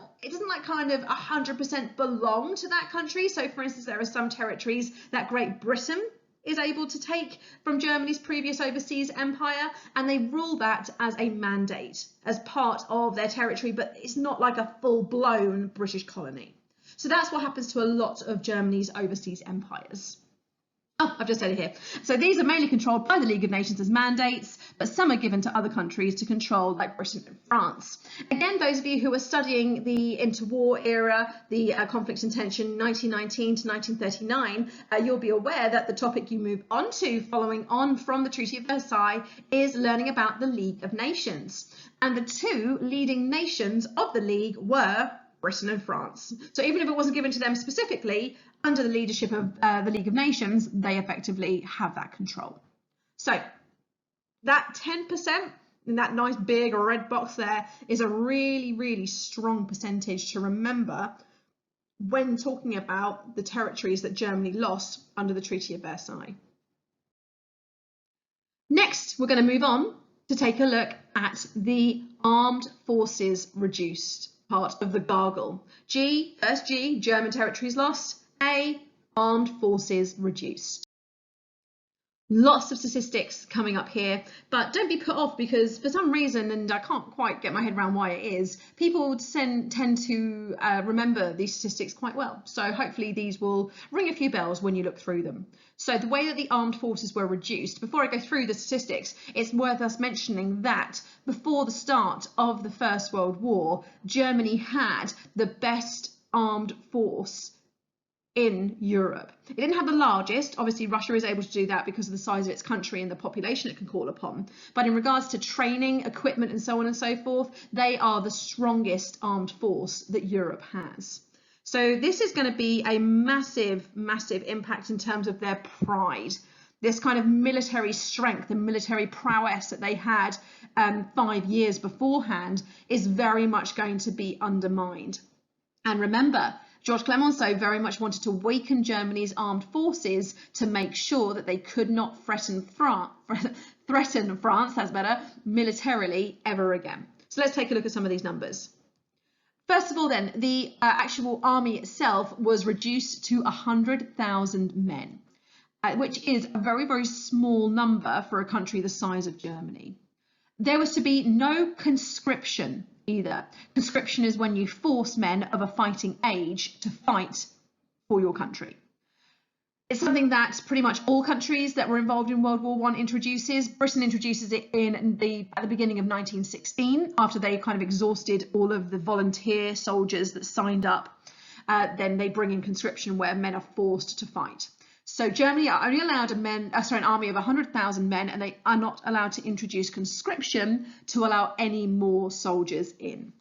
S1: like kind of 100% belong to that country. So for instance, there are some territories that Great Britain is able to take from Germany's previous overseas empire, and they rule that as a mandate, as part of their territory, but it's not like a full-blown British colony. So that's what happens to a lot of Germany's overseas empires. Oh, I've just said it here. So these are mainly controlled by the League of Nations as mandates, but some are given to other countries to control, like Britain and France. Again, those of you who are studying the interwar era, the conflict and tension 1919 to 1939, you'll be aware that the topic you move on to following on from the Treaty of Versailles is learning about the League of Nations. And the two leading nations of the League were Britain and France. So even if it wasn't given to them specifically, under the leadership of the League of Nations, they effectively have that control. So that 10% in that nice big red box there is a really, really strong percentage to remember when talking about the territories that Germany lost under the Treaty of Versailles. Next, we're going to move on to take a look at the armed forces reduced part of the gargle. G, first G, German territories lost. A, armed forces reduced. Lots of statistics coming up here, but don't be put off because for some reason, and I can't quite get my head around why it is, people tend to remember these statistics quite well. So hopefully these will ring a few bells when you look through them. So the way that the armed forces were reduced, before I go through the statistics, it's worth us mentioning that before the start of the First World War, Germany had the best armed force in Europe. It didn't have the largest. Obviously, Russia is able to do that because of the size of its country and the population it can call upon. But in regards to training, equipment, and so on and so forth, they are the strongest armed force that Europe has. So this is going to be a massive, massive impact in terms of their pride. This kind of military strength and military prowess that they had 5 years beforehand is very much going to be undermined. And remember, George Clemenceau very much wanted to weaken Germany's armed forces to make sure that they could not threaten France, that's better, militarily ever again. So let's take a look at some of these numbers. First of all then, the actual army itself was reduced to 100,000 men, which is a very, very small number for a country the size of Germany. There was to be no conscription either. Conscription is when you force men of a fighting age to fight for your country. It's something that pretty much all countries that were involved in World War I introduces. Britain introduces it at the beginning of 1916, after they kind of exhausted all of the volunteer soldiers that signed up. Then they bring in conscription where men are forced to fight. So Germany are only allowed an army of 100,000 men, and they are not allowed to introduce conscription to allow any more soldiers in.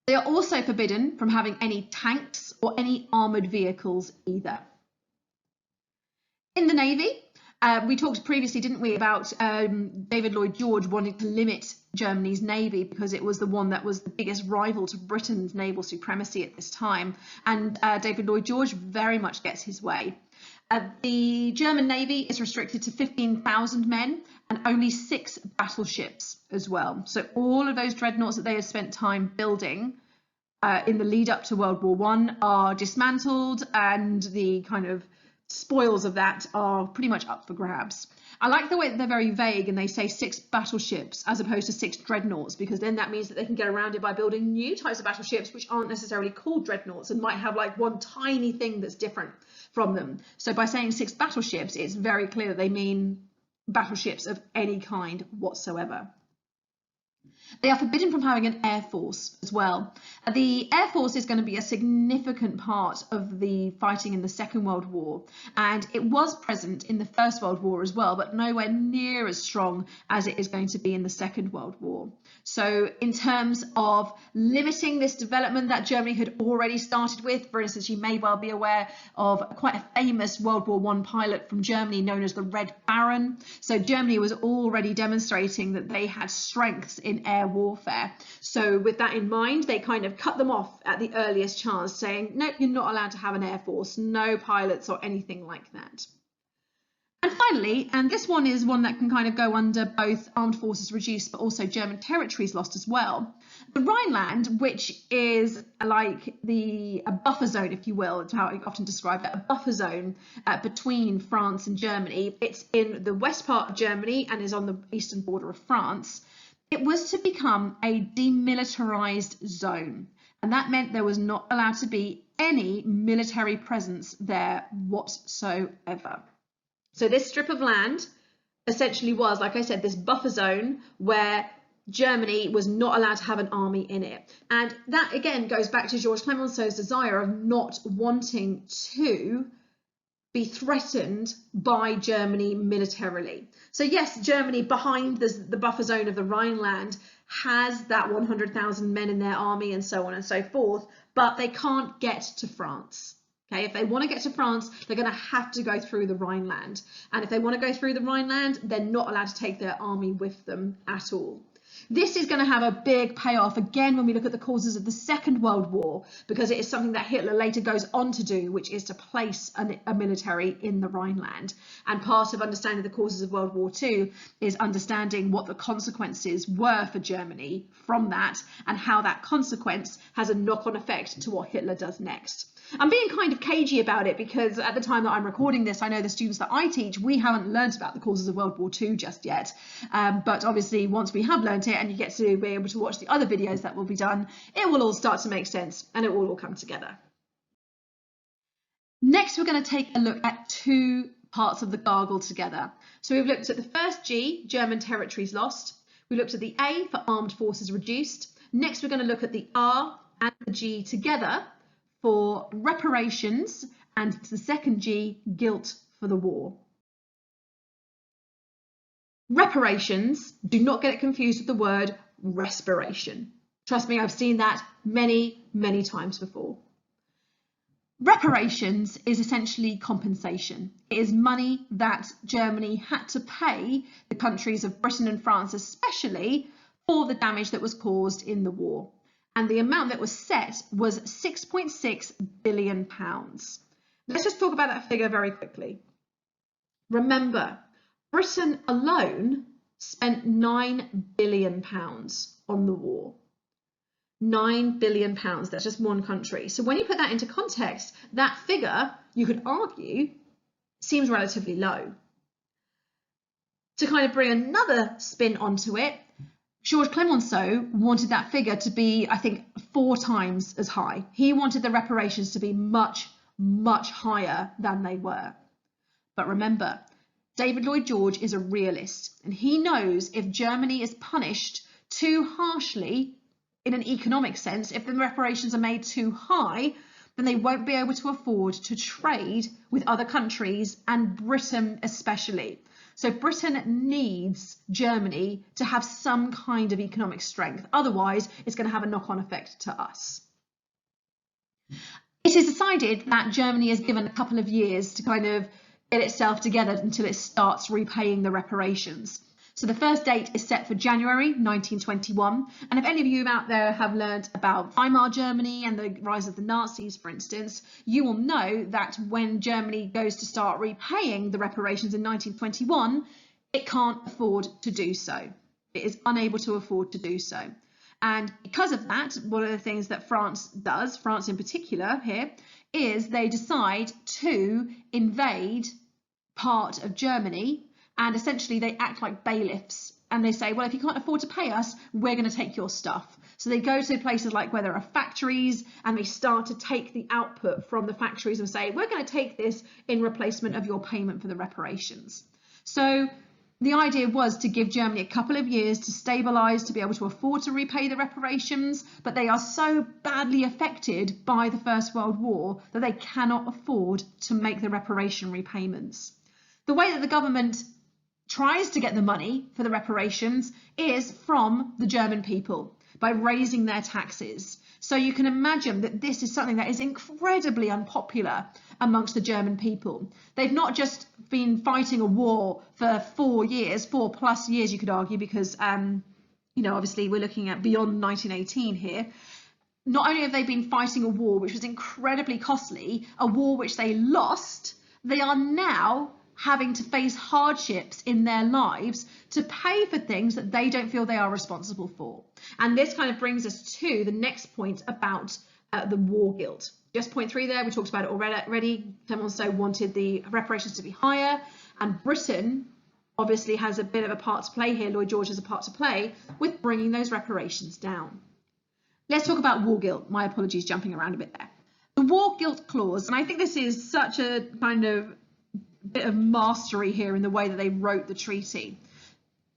S1: They are also forbidden from having any tanks or any armoured vehicles either. In the Navy, we talked previously, didn't we, about David Lloyd George wanting to limit Germany's Navy because it was the one that was the biggest rival to Britain's naval supremacy at this time. And David Lloyd George very much gets his way. The German Navy is restricted to 15,000 men and only 6 battleships as well. So all of those dreadnoughts that they had spent time building in the lead up to World War I are dismantled, and the kind of spoils of that are pretty much up for grabs. I like the way that they're very vague and they say 6 battleships as opposed to 6 dreadnoughts, because then that means that they can get around it by building new types of battleships which aren't necessarily called dreadnoughts and might have like one tiny thing that's different from them. So by saying 6 battleships, it's very clear that they mean battleships of any kind whatsoever. They are forbidden from having an air force as well. The air force is going to be a significant part of the fighting in the Second World War, and it was present in the First World War as well, but nowhere near as strong as it is going to be in the Second World War. So in terms of limiting this development that Germany had already started with, for instance, you may well be aware of quite a famous World War I pilot from Germany known as the Red Baron. So Germany was already demonstrating that they had strengths in air warfare. So with that in mind, they kind of cut them off at the earliest chance, saying, no, you're not allowed to have an air force, no pilots or anything like that. And finally, and this one is one that can kind of go under both armed forces reduced but also German territories lost as well. The Rhineland, which is like a buffer zone, if you will, it's how I often describe it, a buffer zone between France and Germany. It's in the west part of Germany and is on the eastern border of France. It was to become a demilitarized zone. And that meant there was not allowed to be any military presence there whatsoever. So this strip of land essentially was, like I said, this buffer zone where Germany was not allowed to have an army in it. And that again goes back to Georges Clemenceau's desire of not wanting to be threatened by Germany militarily. So yes, Germany behind the buffer zone of the Rhineland has that 100,000 men in their army and so on and so forth, but they can't get to France. Okay, if they want to get to France, they're going to have to go through the Rhineland. And if they want to go through the Rhineland, they're not allowed to take their army with them at all. This is going to have a big payoff again when we look at the causes of the Second World War, because it is something that Hitler later goes on to do, which is to place a military in the Rhineland. And part of understanding the causes of World War II is understanding what the consequences were for Germany from that, and how that consequence has a knock-on effect to what Hitler does next. I'm being kind of cagey about it because at the time that I'm recording this, I know the students that I teach, we haven't learnt about the causes of World War II just yet. But obviously once we have learnt it and you get to be able to watch the other videos that will be done, it will all start to make sense and it will all come together. Next, we're going to take a look at two parts of the gargle together. So we've looked at the first G, German territories lost. We looked at the A for armed forces reduced. Next, we're going to look at the R and the G together for reparations, and the second G, guilt for the war. Reparations, do not get it confused with the word respiration. Trust me, I've seen that many, many times before. Reparations is essentially compensation. It is money that Germany had to pay the countries of Britain and France especially for the damage that was caused in the war. And the amount that was set was £6.6 billion. Let's just talk about that figure very quickly. Remember, Britain alone spent £9 billion on the war. £9 billion, that's just one country. So when you put that into context, that figure, you could argue, seems relatively low. To kind of bring another spin onto it, Georges Clemenceau wanted that figure to be, I think, 4 times as high. He wanted the reparations to be much, much higher than they were. But remember, David Lloyd George is a realist, and he knows if Germany is punished too harshly, in an economic sense, if the reparations are made too high, then they won't be able to afford to trade with other countries, and Britain especially. So Britain needs Germany to have some kind of economic strength. Otherwise, it's going to have a knock-on effect to us. It is decided that Germany is given a couple of years to kind of get itself together until it starts repaying the reparations. So the first date is set for January 1921. And if any of you out there have learned about Weimar Germany and the rise of the Nazis, for instance, you will know that when Germany goes to start repaying the reparations in 1921, it can't afford to do so. It is unable to afford to do so. And because of that, one of the things that France does, France in particular here, is they decide to invade part of Germany. And essentially they act like bailiffs and they say, well, if you can't afford to pay us, we're going to take your stuff. So they go to places like where there are factories and they start to take the output from the factories and say, we're going to take this in replacement of your payment for the reparations. So the idea was to give Germany a couple of years to stabilise, to be able to afford to repay the reparations, but they are so badly affected by the First World War that they cannot afford to make the reparation repayments. The way that the government tries to get the money for the reparations is from the German people by raising their taxes. So you can imagine that this is something that is incredibly unpopular amongst the German people. They've not just been fighting a war for 4 years, 4+ years you could argue, because obviously we're looking at beyond 1918 here. Not only have they been fighting a war which was incredibly costly, a war which they lost, they are now having to face hardships in their lives to pay for things that they don't feel they are responsible for. And this kind of brings us to the next point about the war guilt. Just point 3 there, we talked about it already. Clemenceau wanted the reparations to be higher, and Britain obviously has a bit of a part to play here. Lloyd George has a part to play with bringing those reparations down. Let's talk about war guilt. My apologies, jumping around a bit there. The war guilt clause, and I think this is such a kind of bit of mastery here in the way that they wrote the treaty.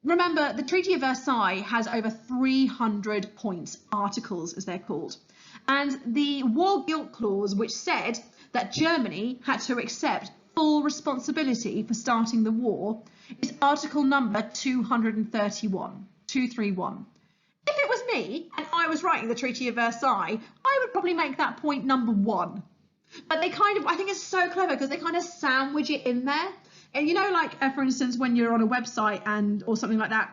S1: Remember, the Treaty of Versailles has over 300 points, articles as they're called. And the war guilt clause, which said that Germany had to accept full responsibility for starting the war, is article number 231. If it was me and I was writing the Treaty of Versailles, I would probably make that point number 1. But they kind of, I think it's so clever because they kind of sandwich it in there. And you know, like for instance, when you're on a website or something like that,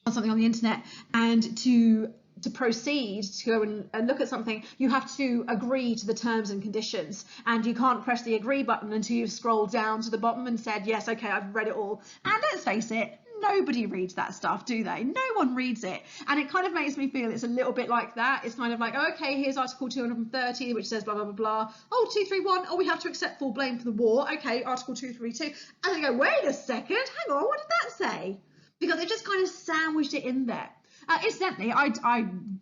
S1: or something on the internet, and to proceed to go and look at something, you have to agree to the terms and conditions, and you can't press the agree button until you've scrolled down to the bottom and said, yes, okay, I've read it all. And let's face it, nobody reads that stuff, do they? No one reads it. And it kind of makes me feel it's a little bit like that. It's kind of like, okay, here's article 230, which says blah, blah, blah, blah. Oh, 231, oh, we have to accept full blame for the war. Okay, article 232. And they go, wait a second, hang on, what did that say? Because they just kind of sandwiched it in there. Incidentally, although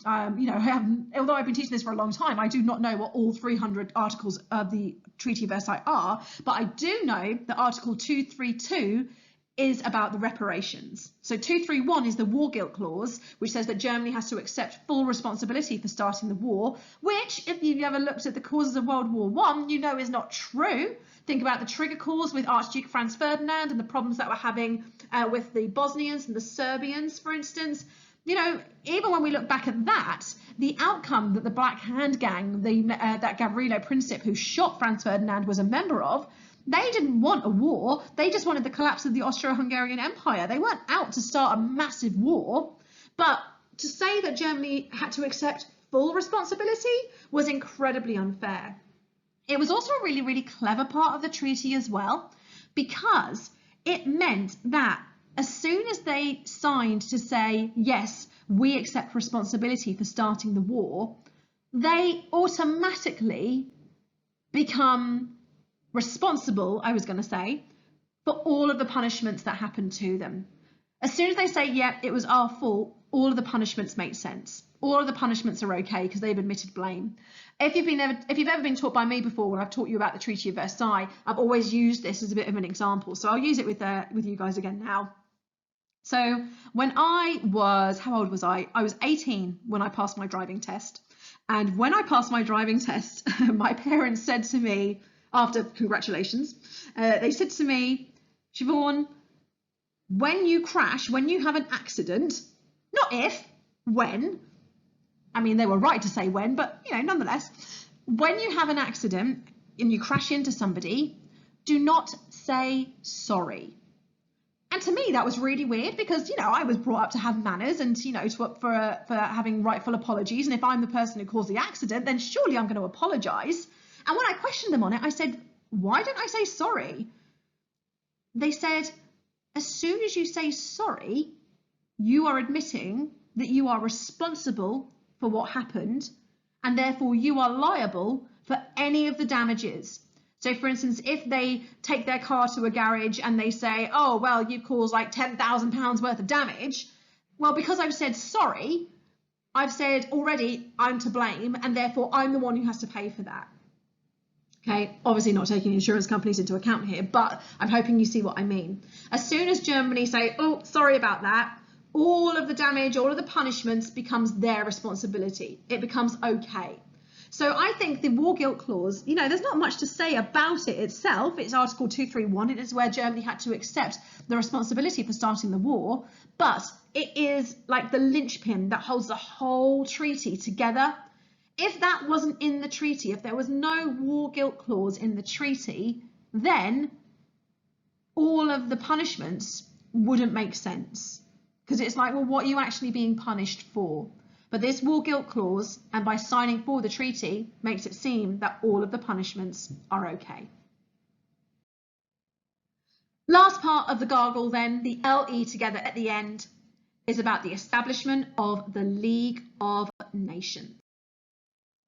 S1: I've been teaching this for a long time, I do not know what all 300 articles of the Treaty of Versailles are, but I do know that Article 232 is about the reparations. So 231 is the war guilt clause, which says that Germany has to accept full responsibility for starting the war, which, if you've ever looked at the causes of World War I, you know is not true. Think about the trigger cause with Archduke Franz Ferdinand and the problems that we're having with the Bosnians and the Serbians, for instance. You know, even when we look back at that, the outcome that the Black Hand Gang, that Gavrilo Princip who shot Franz Ferdinand was a member of, they didn't want a war. They just wanted the collapse of the Austro-Hungarian Empire. They weren't out to start a massive war. But to say that Germany had to accept full responsibility was incredibly unfair. It was also a really, really clever part of the treaty as well, because it meant that as soon as they signed to say, yes, we accept responsibility for starting the war, they automatically become responsible, I was going to say, for all of the punishments that happened to them. As soon as they say, yeah, it was our fault, all of the punishments make sense. All of the punishments are okay because they've admitted blame. If you've ever been taught by me before, when I've taught you about the Treaty of Versailles, I've always used this as a bit of an example. So I'll use it with you guys again now. So when I was, how old was I? I was 18 when I passed my driving test. And when I passed my driving test, my parents said to me, after congratulations, they said to me, Siobhan, when you crash, when you have an accident, not if, when, I mean, they were right to say when, but, you know, nonetheless, when you have an accident and you crash into somebody, do not say sorry. And to me, that was really weird because, you know, I was brought up to have manners and, you know, for having rightful apologies. And if I'm the person who caused the accident, then surely I'm going to apologise. And when I questioned them on it, I said, why don't I say sorry? They said, as soon as you say sorry, you are admitting that you are responsible for what happened, and therefore you are liable for any of the damages. So for instance, if they take their car to a garage and they say, oh, well, you caused like £10,000 worth of damage. Well, because I've said sorry, I've said already I'm to blame, and therefore I'm the one who has to pay for that. Okay, obviously not taking insurance companies into account here, but I'm hoping you see what I mean. As soon as Germany say, oh, sorry about that, all of the damage, all of the punishments becomes their responsibility. It becomes okay. So I think the war guilt clause, you know, there's not much to say about it itself. It's Article 231. It is where Germany had to accept the responsibility for starting the war. But it is like the linchpin that holds the whole treaty together. If that wasn't in the treaty, if there was no war guilt clause in the treaty, then all of the punishments wouldn't make sense. Because it's like, well, what are you actually being punished for? But this war guilt clause, and by signing for the treaty, makes it seem that all of the punishments are okay. Last part of the gargle then, the LE together at the end, is about the establishment of the League of Nations.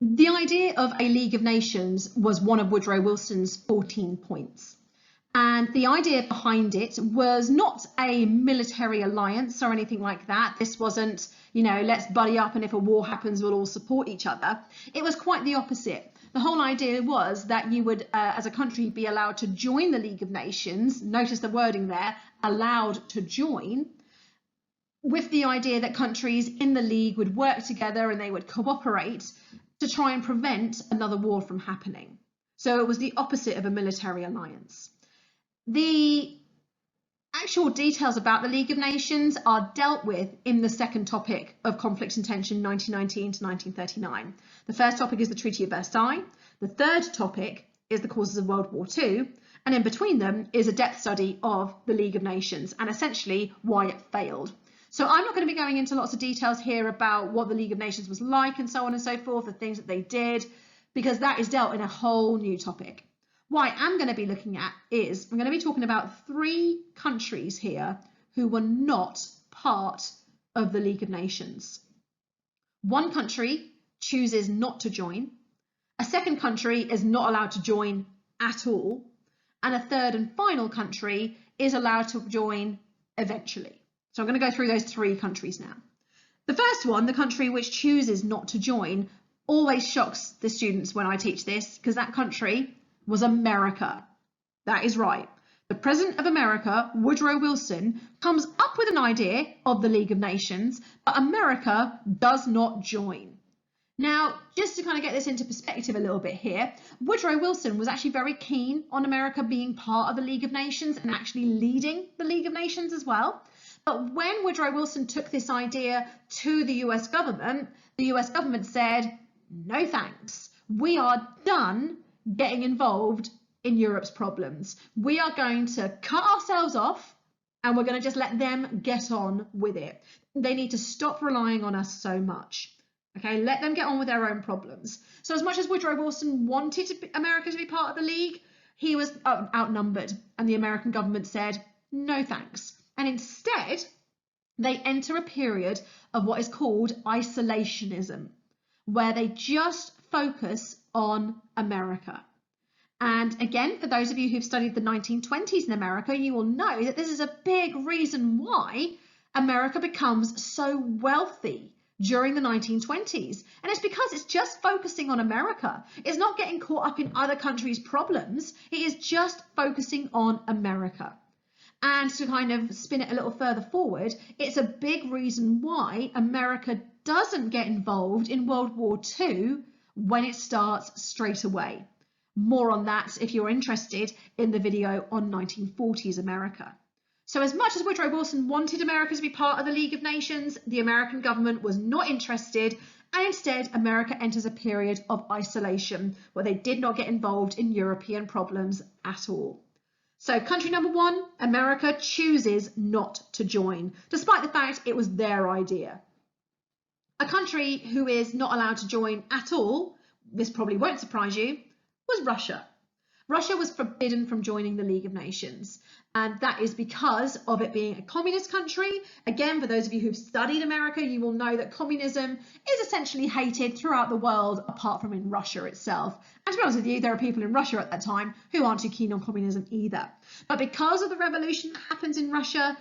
S1: The idea of a League of Nations was one of Woodrow Wilson's 14 points. And the idea behind it was not a military alliance or anything like that. This wasn't, let's buddy up and if a war happens, we'll all support each other. It was quite the opposite. The whole idea was that you would, as a country, be allowed to join the League of Nations. Notice the wording there, allowed to join, with the idea that countries in the League would work together and they would cooperate to try and prevent another war from happening. So it was the opposite of a military alliance. The actual details about the League of Nations are dealt with in the second topic of Conflict and Tension 1919 to 1939. The first topic is the Treaty of Versailles. The third topic is the causes of World War II. And in between them is a depth study of the League of Nations and essentially why it failed. So I'm not going to be going into lots of details here about what the League of Nations was like and so on and so forth, the things that they did, because that is dealt in a whole new topic. What I am going to be looking at is I'm going to be talking about 3 countries here who were not part of the League of Nations. One country chooses not to join, a second country is not allowed to join at all, and a third and final country is allowed to join eventually. So I'm going to go through those 3 countries now. The first one, the country which chooses not to join, always shocks the students when I teach this, because that country was America. That is right. The President of America, Woodrow Wilson, comes up with an idea of the League of Nations, but America does not join. Now, just to kind of get this into perspective a little bit here, Woodrow Wilson was actually very keen on America being part of the League of Nations and actually leading the League of Nations as well. But when Woodrow Wilson took this idea to the US government said, no thanks. We are done getting involved in Europe's problems. We are going to cut ourselves off and we're going to just let them get on with it. They need to stop relying on us so much. Okay, let them get on with their own problems. So as much as Woodrow Wilson wanted America to be part of the League, he was outnumbered and the American government said, no thanks. And instead, they enter a period of what is called isolationism, where they just focus on America. And again, for those of you who've studied the 1920s in America, you will know that this is a big reason why America becomes so wealthy during the 1920s. And it's because it's just focusing on America. It's not getting caught up in other countries' problems. It is just focusing on America. And to kind of spin it a little further forward, it's a big reason why America doesn't get involved in World War II when it starts straight away. More on that if you're interested in the video on 1940s America. So as much as Woodrow Wilson wanted America to be part of the League of Nations, the American government was not interested, and instead America enters a period of isolation where they did not get involved in European problems at all. So country number 1, America chooses not to join, despite the fact it was their idea. A country who is not allowed to join at all, this probably won't surprise you, was Russia. Russia was forbidden from joining the League of Nations, and that is because of it being a communist country. Again, for those of you who've studied America, you will know that communism is essentially hated throughout the world, apart from in Russia itself. And to be honest with you, there are people in Russia at that time who aren't too keen on communism either. But because of the revolution that happens in Russia,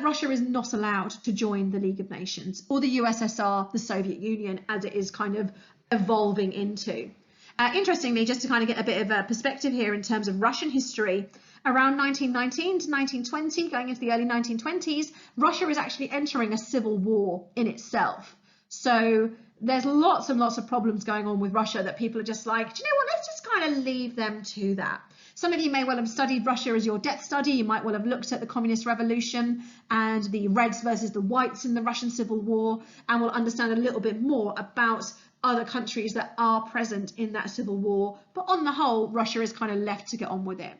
S1: Russia is not allowed to join the League of Nations, or the USSR, the Soviet Union, as it is kind of evolving into. Interestingly, just to kind of get a bit of a perspective here in terms of Russian history, around 1919 to 1920, going into the early 1920s, Russia is actually entering a civil war in itself. So there's lots and lots of problems going on with Russia that people are just like, do you know what, let's just kind of leave them to that. Some of you may well have studied Russia as your depth study. You might well have looked at the communist revolution and the Reds versus the Whites in the Russian Civil War, and will understand a little bit more about other countries that are present in that civil war. But on the whole, Russia is kind of left to get on with it.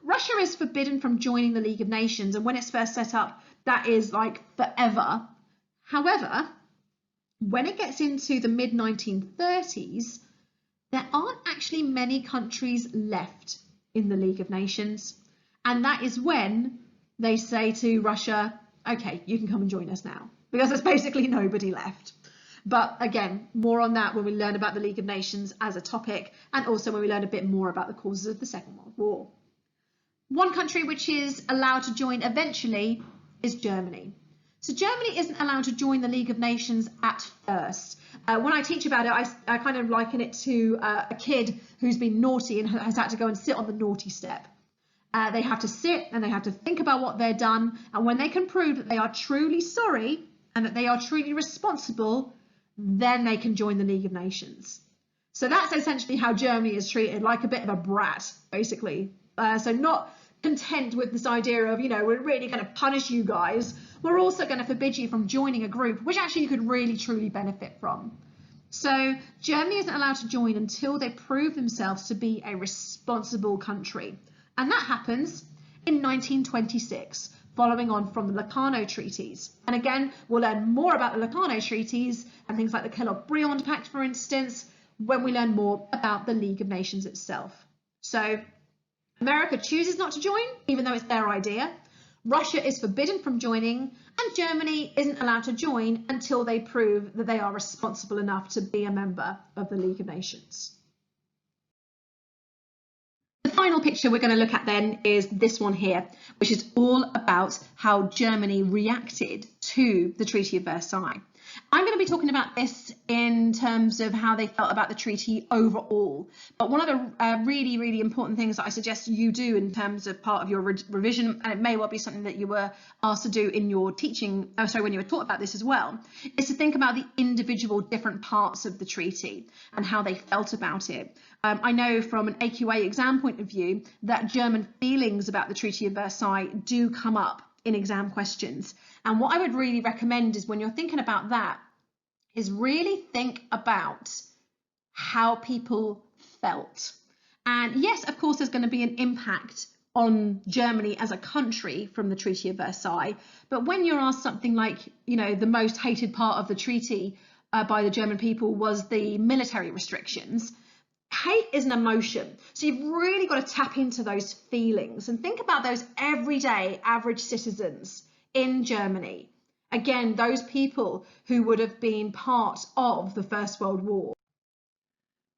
S1: Russia is forbidden from joining the League of Nations, and when it's first set up, that is like forever. However, when it gets into the mid-1930s, there aren't actually many countries left in the League of Nations, and that is when they say to Russia, okay, you can come and join us now, because there's basically nobody left. But again, more on that when we learn about the League of Nations as a topic, and also when we learn a bit more about the causes of the Second World War. One country which is allowed to join eventually is Germany. So Germany isn't allowed to join the League of Nations at first. When I teach about it, I kind of liken it to a kid who's been naughty and has had to go and sit on the naughty step. They have to sit and they have to think about what they've done, and when they can prove that they are truly sorry and that they are truly responsible, then they can join the League of Nations. So that's essentially how Germany is treated, like a bit of a brat, basically. So not content with this idea of, you know, we're really going to punish you guys, we're also going to forbid you from joining a group which actually you could really truly benefit from. So Germany isn't allowed to join until they prove themselves to be a responsible country. And that happens in 1926, following on from the Locarno treaties. And again, we'll learn more about the Locarno treaties and things like the Kellogg-Briand Pact, for instance, when we learn more about the League of Nations itself. So America chooses not to join, even though it's their idea. Russia is forbidden from joining, and Germany isn't allowed to join until they prove that they are responsible enough to be a member of the League of Nations. The final picture we're going to look at then is this one here, which is all about how Germany reacted to the Treaty of Versailles. I'm going to be talking about this in terms of how they felt about the treaty overall. But one of the really, really important things that I suggest you do in terms of part of your revision, and it may well be something that you were asked to do in your teaching, when you were taught about this as well, is to think about the individual different parts of the treaty and how they felt about it. I know from an AQA exam point of view that German feelings about the Treaty of Versailles do come up in exam questions. And what I would really recommend is when you're thinking about that, is really think about how people felt. And yes, of course, there's going to be an impact on Germany as a country from the Treaty of Versailles. But when you're asked something like, you know, the most hated part of the treaty by the German people was the military restrictions, hate is an emotion. So you've really got to tap into those feelings and think about those everyday average citizens in Germany. Again, those people who would have been part of the First World War.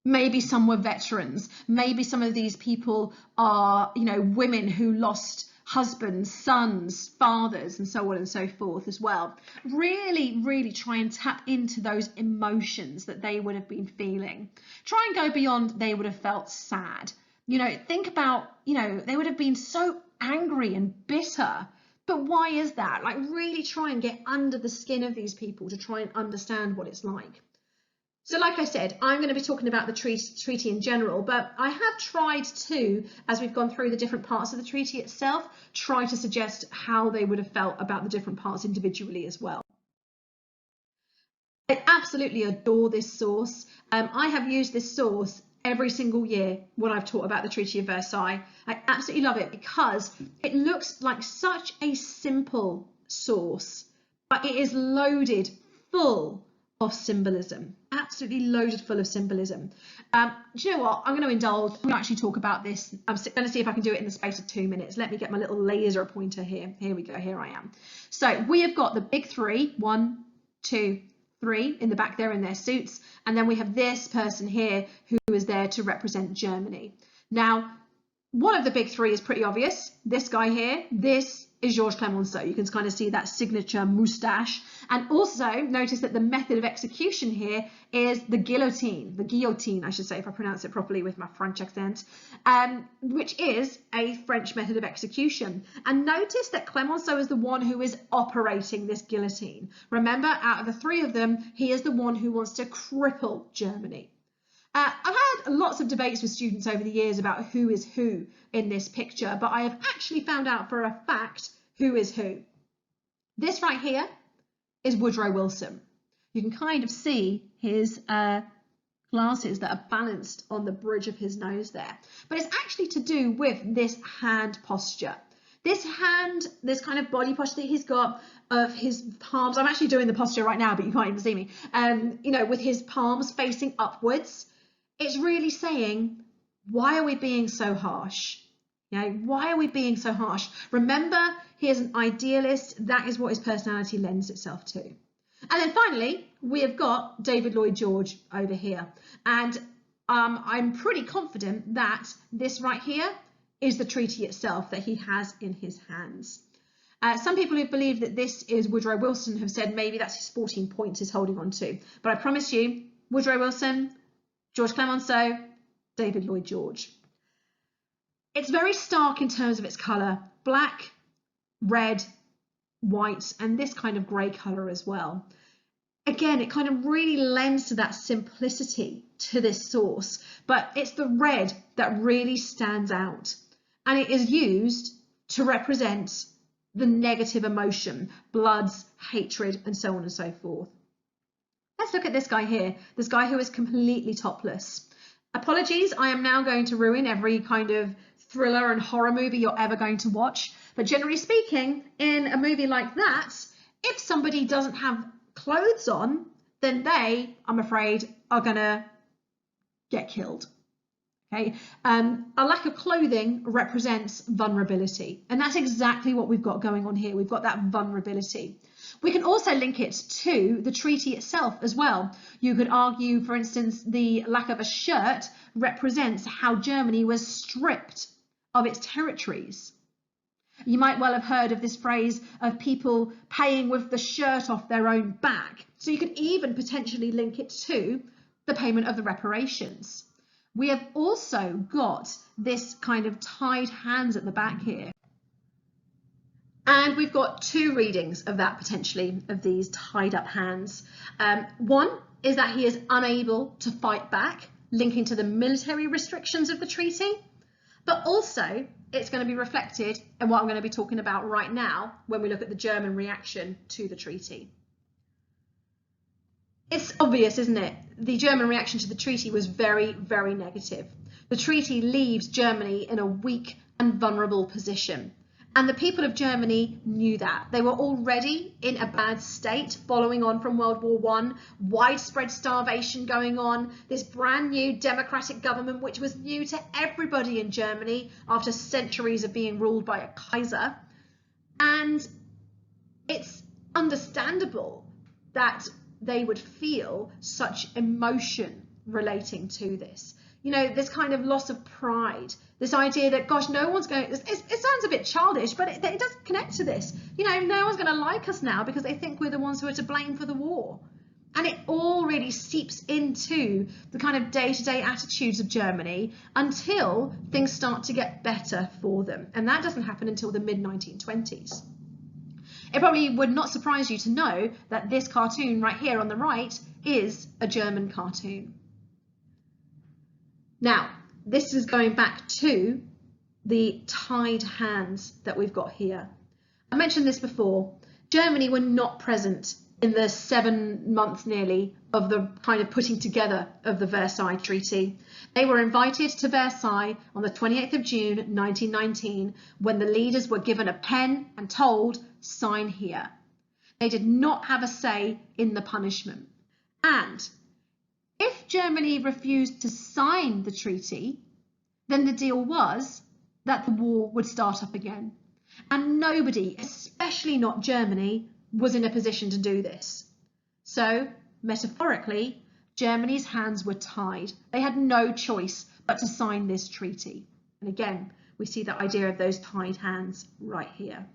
S1: Maybe some were veterans. Maybe some of these people are, you know, women who lost husbands, sons, fathers, and so on and so forth as well. Really, really try and tap into those emotions that they would have been feeling. Try and go beyond they would have felt sad. You know, think about, you know, they would have been so angry and bitter. But why is that? Like, really try and get under the skin of these people to try and understand what it's like. So like I said, I'm going to be talking about the treaty in general, but I have tried to, as we've gone through the different parts of the treaty itself, try to suggest how they would have felt about the different parts individually as well. I absolutely adore this source. I have used this source every single year when I've taught about the Treaty of Versailles. I absolutely love it because it looks like such a simple source, but it is loaded full of symbolism, absolutely loaded full of symbolism. Do you know what? I'm going to indulge. I'm going to actually talk about this. I'm going to see if I can do it in the space of 2 minutes. Let me get my little laser pointer here. Here we go. Here I am. So we have got the big three, 1, 2, 3 in the back there in their suits. And then we have this person here who is there to represent Germany. Now, one of the big three is pretty obvious. This guy here, this is Georges Clemenceau. You can kind of see that signature moustache. And also notice that the method of execution here is the guillotine, I should say, if I pronounce it properly with my French accent, which is a French method of execution. And notice that Clemenceau is the one who is operating this guillotine. Remember, out of the three of them, he is the one who wants to cripple Germany. I've had lots of debates with students over the years about who is who in this picture, but I have actually found out for a fact who is who. This right here is Woodrow Wilson. You can kind of see his glasses that are balanced on the bridge of his nose there, but it's actually to do with this hand posture. This hand, this kind of body posture that he's got of his palms. I'm actually doing the posture right now, but you can't even see me. You know, with his palms facing upwards. It's really saying, why are we being so harsh? You know, why are we being so harsh? Remember, he is an idealist. That is what his personality lends itself to. And then finally, we have got David Lloyd George over here. And I'm pretty confident that this right here is the treaty itself that he has in his hands. Some people who believe that this is Woodrow Wilson have said maybe that's his 14 points he's holding on to. But I promise you, Woodrow Wilson, George Clemenceau, David Lloyd George. It's very stark in terms of its colour, black, red, white, and this kind of grey colour as well. Again, it kind of really lends to that simplicity to this source, but it's the red that really stands out, and it is used to represent the negative emotion, bloods, hatred, and so on and so forth. Let's look at this guy here, this guy who is completely topless. Apologies, I am now going to ruin every kind of thriller and horror movie you're ever going to watch, but generally speaking, in a movie like that, if somebody doesn't have clothes on, then they, I'm afraid, are gonna get killed. Okay, a lack of clothing represents vulnerability, and that's exactly what we've got going on here. We've got that vulnerability. We can also link it to the treaty itself as well. You could argue, for instance, the lack of a shirt represents how Germany was stripped of its territories. You might well have heard of this phrase of people paying with the shirt off their own back. So you could even potentially link it to the payment of the reparations. We have also got this kind of tied hands at the back here. And we've got two readings of that potentially, of these tied up hands. One is that he is unable to fight back, linking to the military restrictions of the treaty, but also it's going to be reflected in what I'm going to be talking about right now when we look at the German reaction to the treaty. It's obvious, isn't it? The German reaction to the treaty was very, very negative. The treaty leaves Germany in a weak and vulnerable position. And the people of Germany knew that. They were already in a bad state following on from World War I, widespread starvation going on, this brand new democratic government which was new to everybody in Germany after centuries of being ruled by a Kaiser. And it's understandable that they would feel such emotion relating to this. You know, this kind of loss of pride, this idea that, gosh, no one's going, it sounds a bit childish, but it does connect to this. You know, no one's going to like us now because they think we're the ones who are to blame for the war. And it all really seeps into the kind of day-to-day attitudes of Germany until things start to get better for them. And that doesn't happen until the mid-1920s. It probably would not surprise you to know that this cartoon right here on the right is a German cartoon. Now, this is going back to the tied hands that we've got here. I mentioned this before. Germany were not present in the 7 months nearly of the kind of putting together of the Versailles Treaty. They were invited to Versailles on the 28th of June 1919 when the leaders were given a pen and told, sign here. They did not have a say in the punishment. And if Germany refused to sign the treaty, then the deal was that the war would start up again. And nobody, especially not Germany, was in a position to do this. So, metaphorically, Germany's hands were tied. They had no choice but to sign this treaty. And again, we see the idea of those tied hands right here.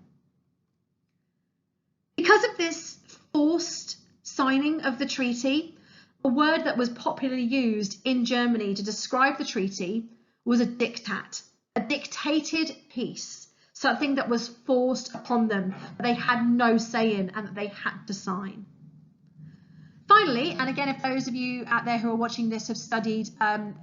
S1: Because of this forced signing of the treaty, a word that was popularly used in Germany to describe the treaty was a diktat, a dictated peace, something that was forced upon them, that they had no say in and that they had to sign. Finally, and again, if those of you out there who are watching this have studied,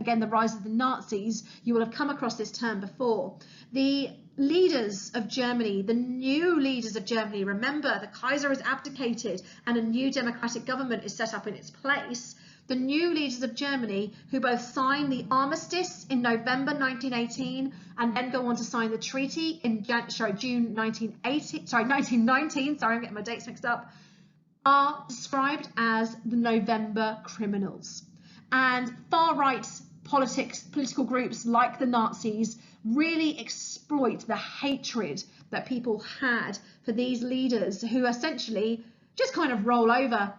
S1: again, the rise of the Nazis, you will have come across this term before. The leaders of Germany, the new leaders of Germany, remember the Kaiser has abdicated and a new democratic government is set up in its place. The new leaders of Germany, who both signed the armistice in November 1918 and then go on to sign the treaty in June 1919, sorry, I'm getting my dates mixed up, are described as the November criminals. And far-right political groups like the Nazis really exploit the hatred that people had for these leaders who essentially just kind of roll over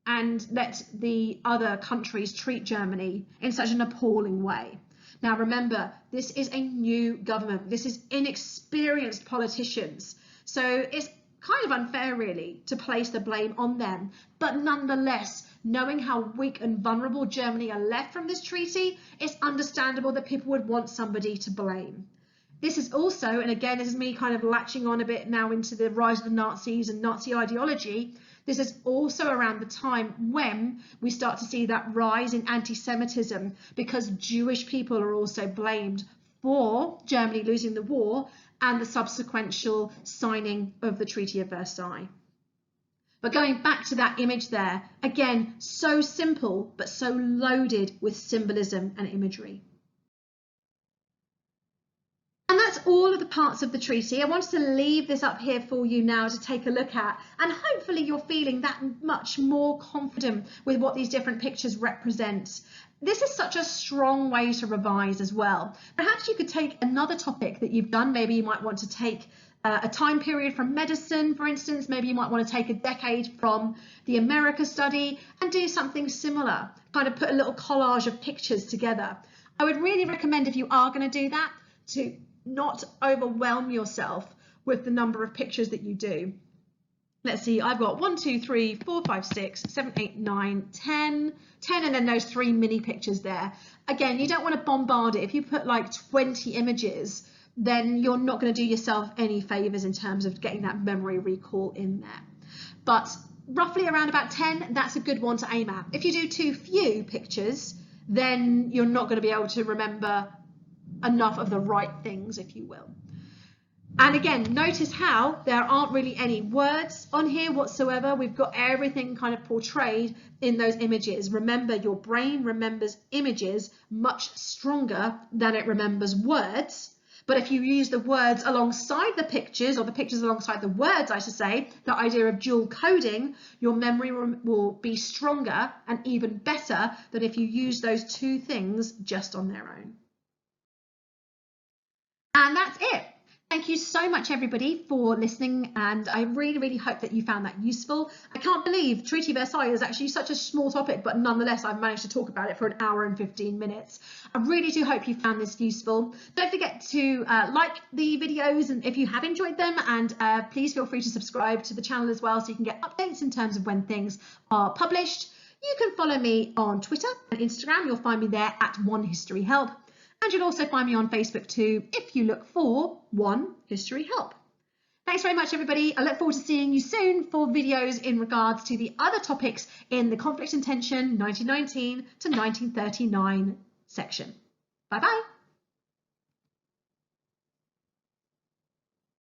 S1: and let the other countries treat Germany in such an appalling way. Now remember, this is a new government. This is inexperienced politicians. So it's kind of unfair really to place the blame on them. But nonetheless, knowing how weak and vulnerable Germany are left from this treaty, it's understandable that people would want somebody to blame. This is also, and again, this is me kind of latching on a bit now into the rise of the Nazis and Nazi ideology. This is also around the time when we start to see that rise in anti-Semitism, because Jewish people are also blamed for Germany losing the war and the subsequent signing of the Treaty of Versailles. But going back to that image there, again, so simple, but so loaded with symbolism and imagery. And that's all of the parts of the treaty. I wanted to leave this up here for you now to take a look at, and hopefully you're feeling that much more confident with what these different pictures represent. This is such a strong way to revise as well. Perhaps you could take another topic that you've done. Maybe you might want to take a time period from medicine, for instance. Maybe you might want to take a decade from the America study and do something similar, kind of put a little collage of pictures together. I would really recommend, if you are going to do that, to not overwhelm yourself with the number of pictures that you do. Let's see, I've got 1, 2, 3, 4, 5, 6, 7, 8, 9, 10, and then those 3 mini pictures there. Again, you don't want to bombard it. If you put like 20 images, then you're not going to do yourself any favors in terms of getting that memory recall in there. But roughly around about 10, that's a good one to aim at. If you do too few pictures, then you're not going to be able to remember enough of the right things, if you will. And again, notice how there aren't really any words on here whatsoever. We've got everything kind of portrayed in those images. Remember, your brain remembers images much stronger than it remembers words. But if you use the words alongside the pictures, or the pictures alongside the words, I should say, the idea of dual coding, your memory will be stronger and even better than if you use those two things just on their own. And that's it. Thank you so much, everybody, for listening, and I really, really hope that you found that useful. I can't believe Treaty of Versailles is actually such a small topic, but nonetheless, I've managed to talk about it for 1 hour and 15 minutes. I really do hope you found this useful. Don't forget to like the videos, and if you have enjoyed them, and please feel free to subscribe to the channel as well, so you can get updates in terms of when things are published. You can follow me on Twitter and Instagram. You'll find me there at One History Help. And you'll also find me on Facebook too if you look for One History Help. Thanks very much, everybody. I look forward to seeing you soon for videos in regards to the other topics in the Conflict and Tension 1919 to 1939 section. Bye-bye.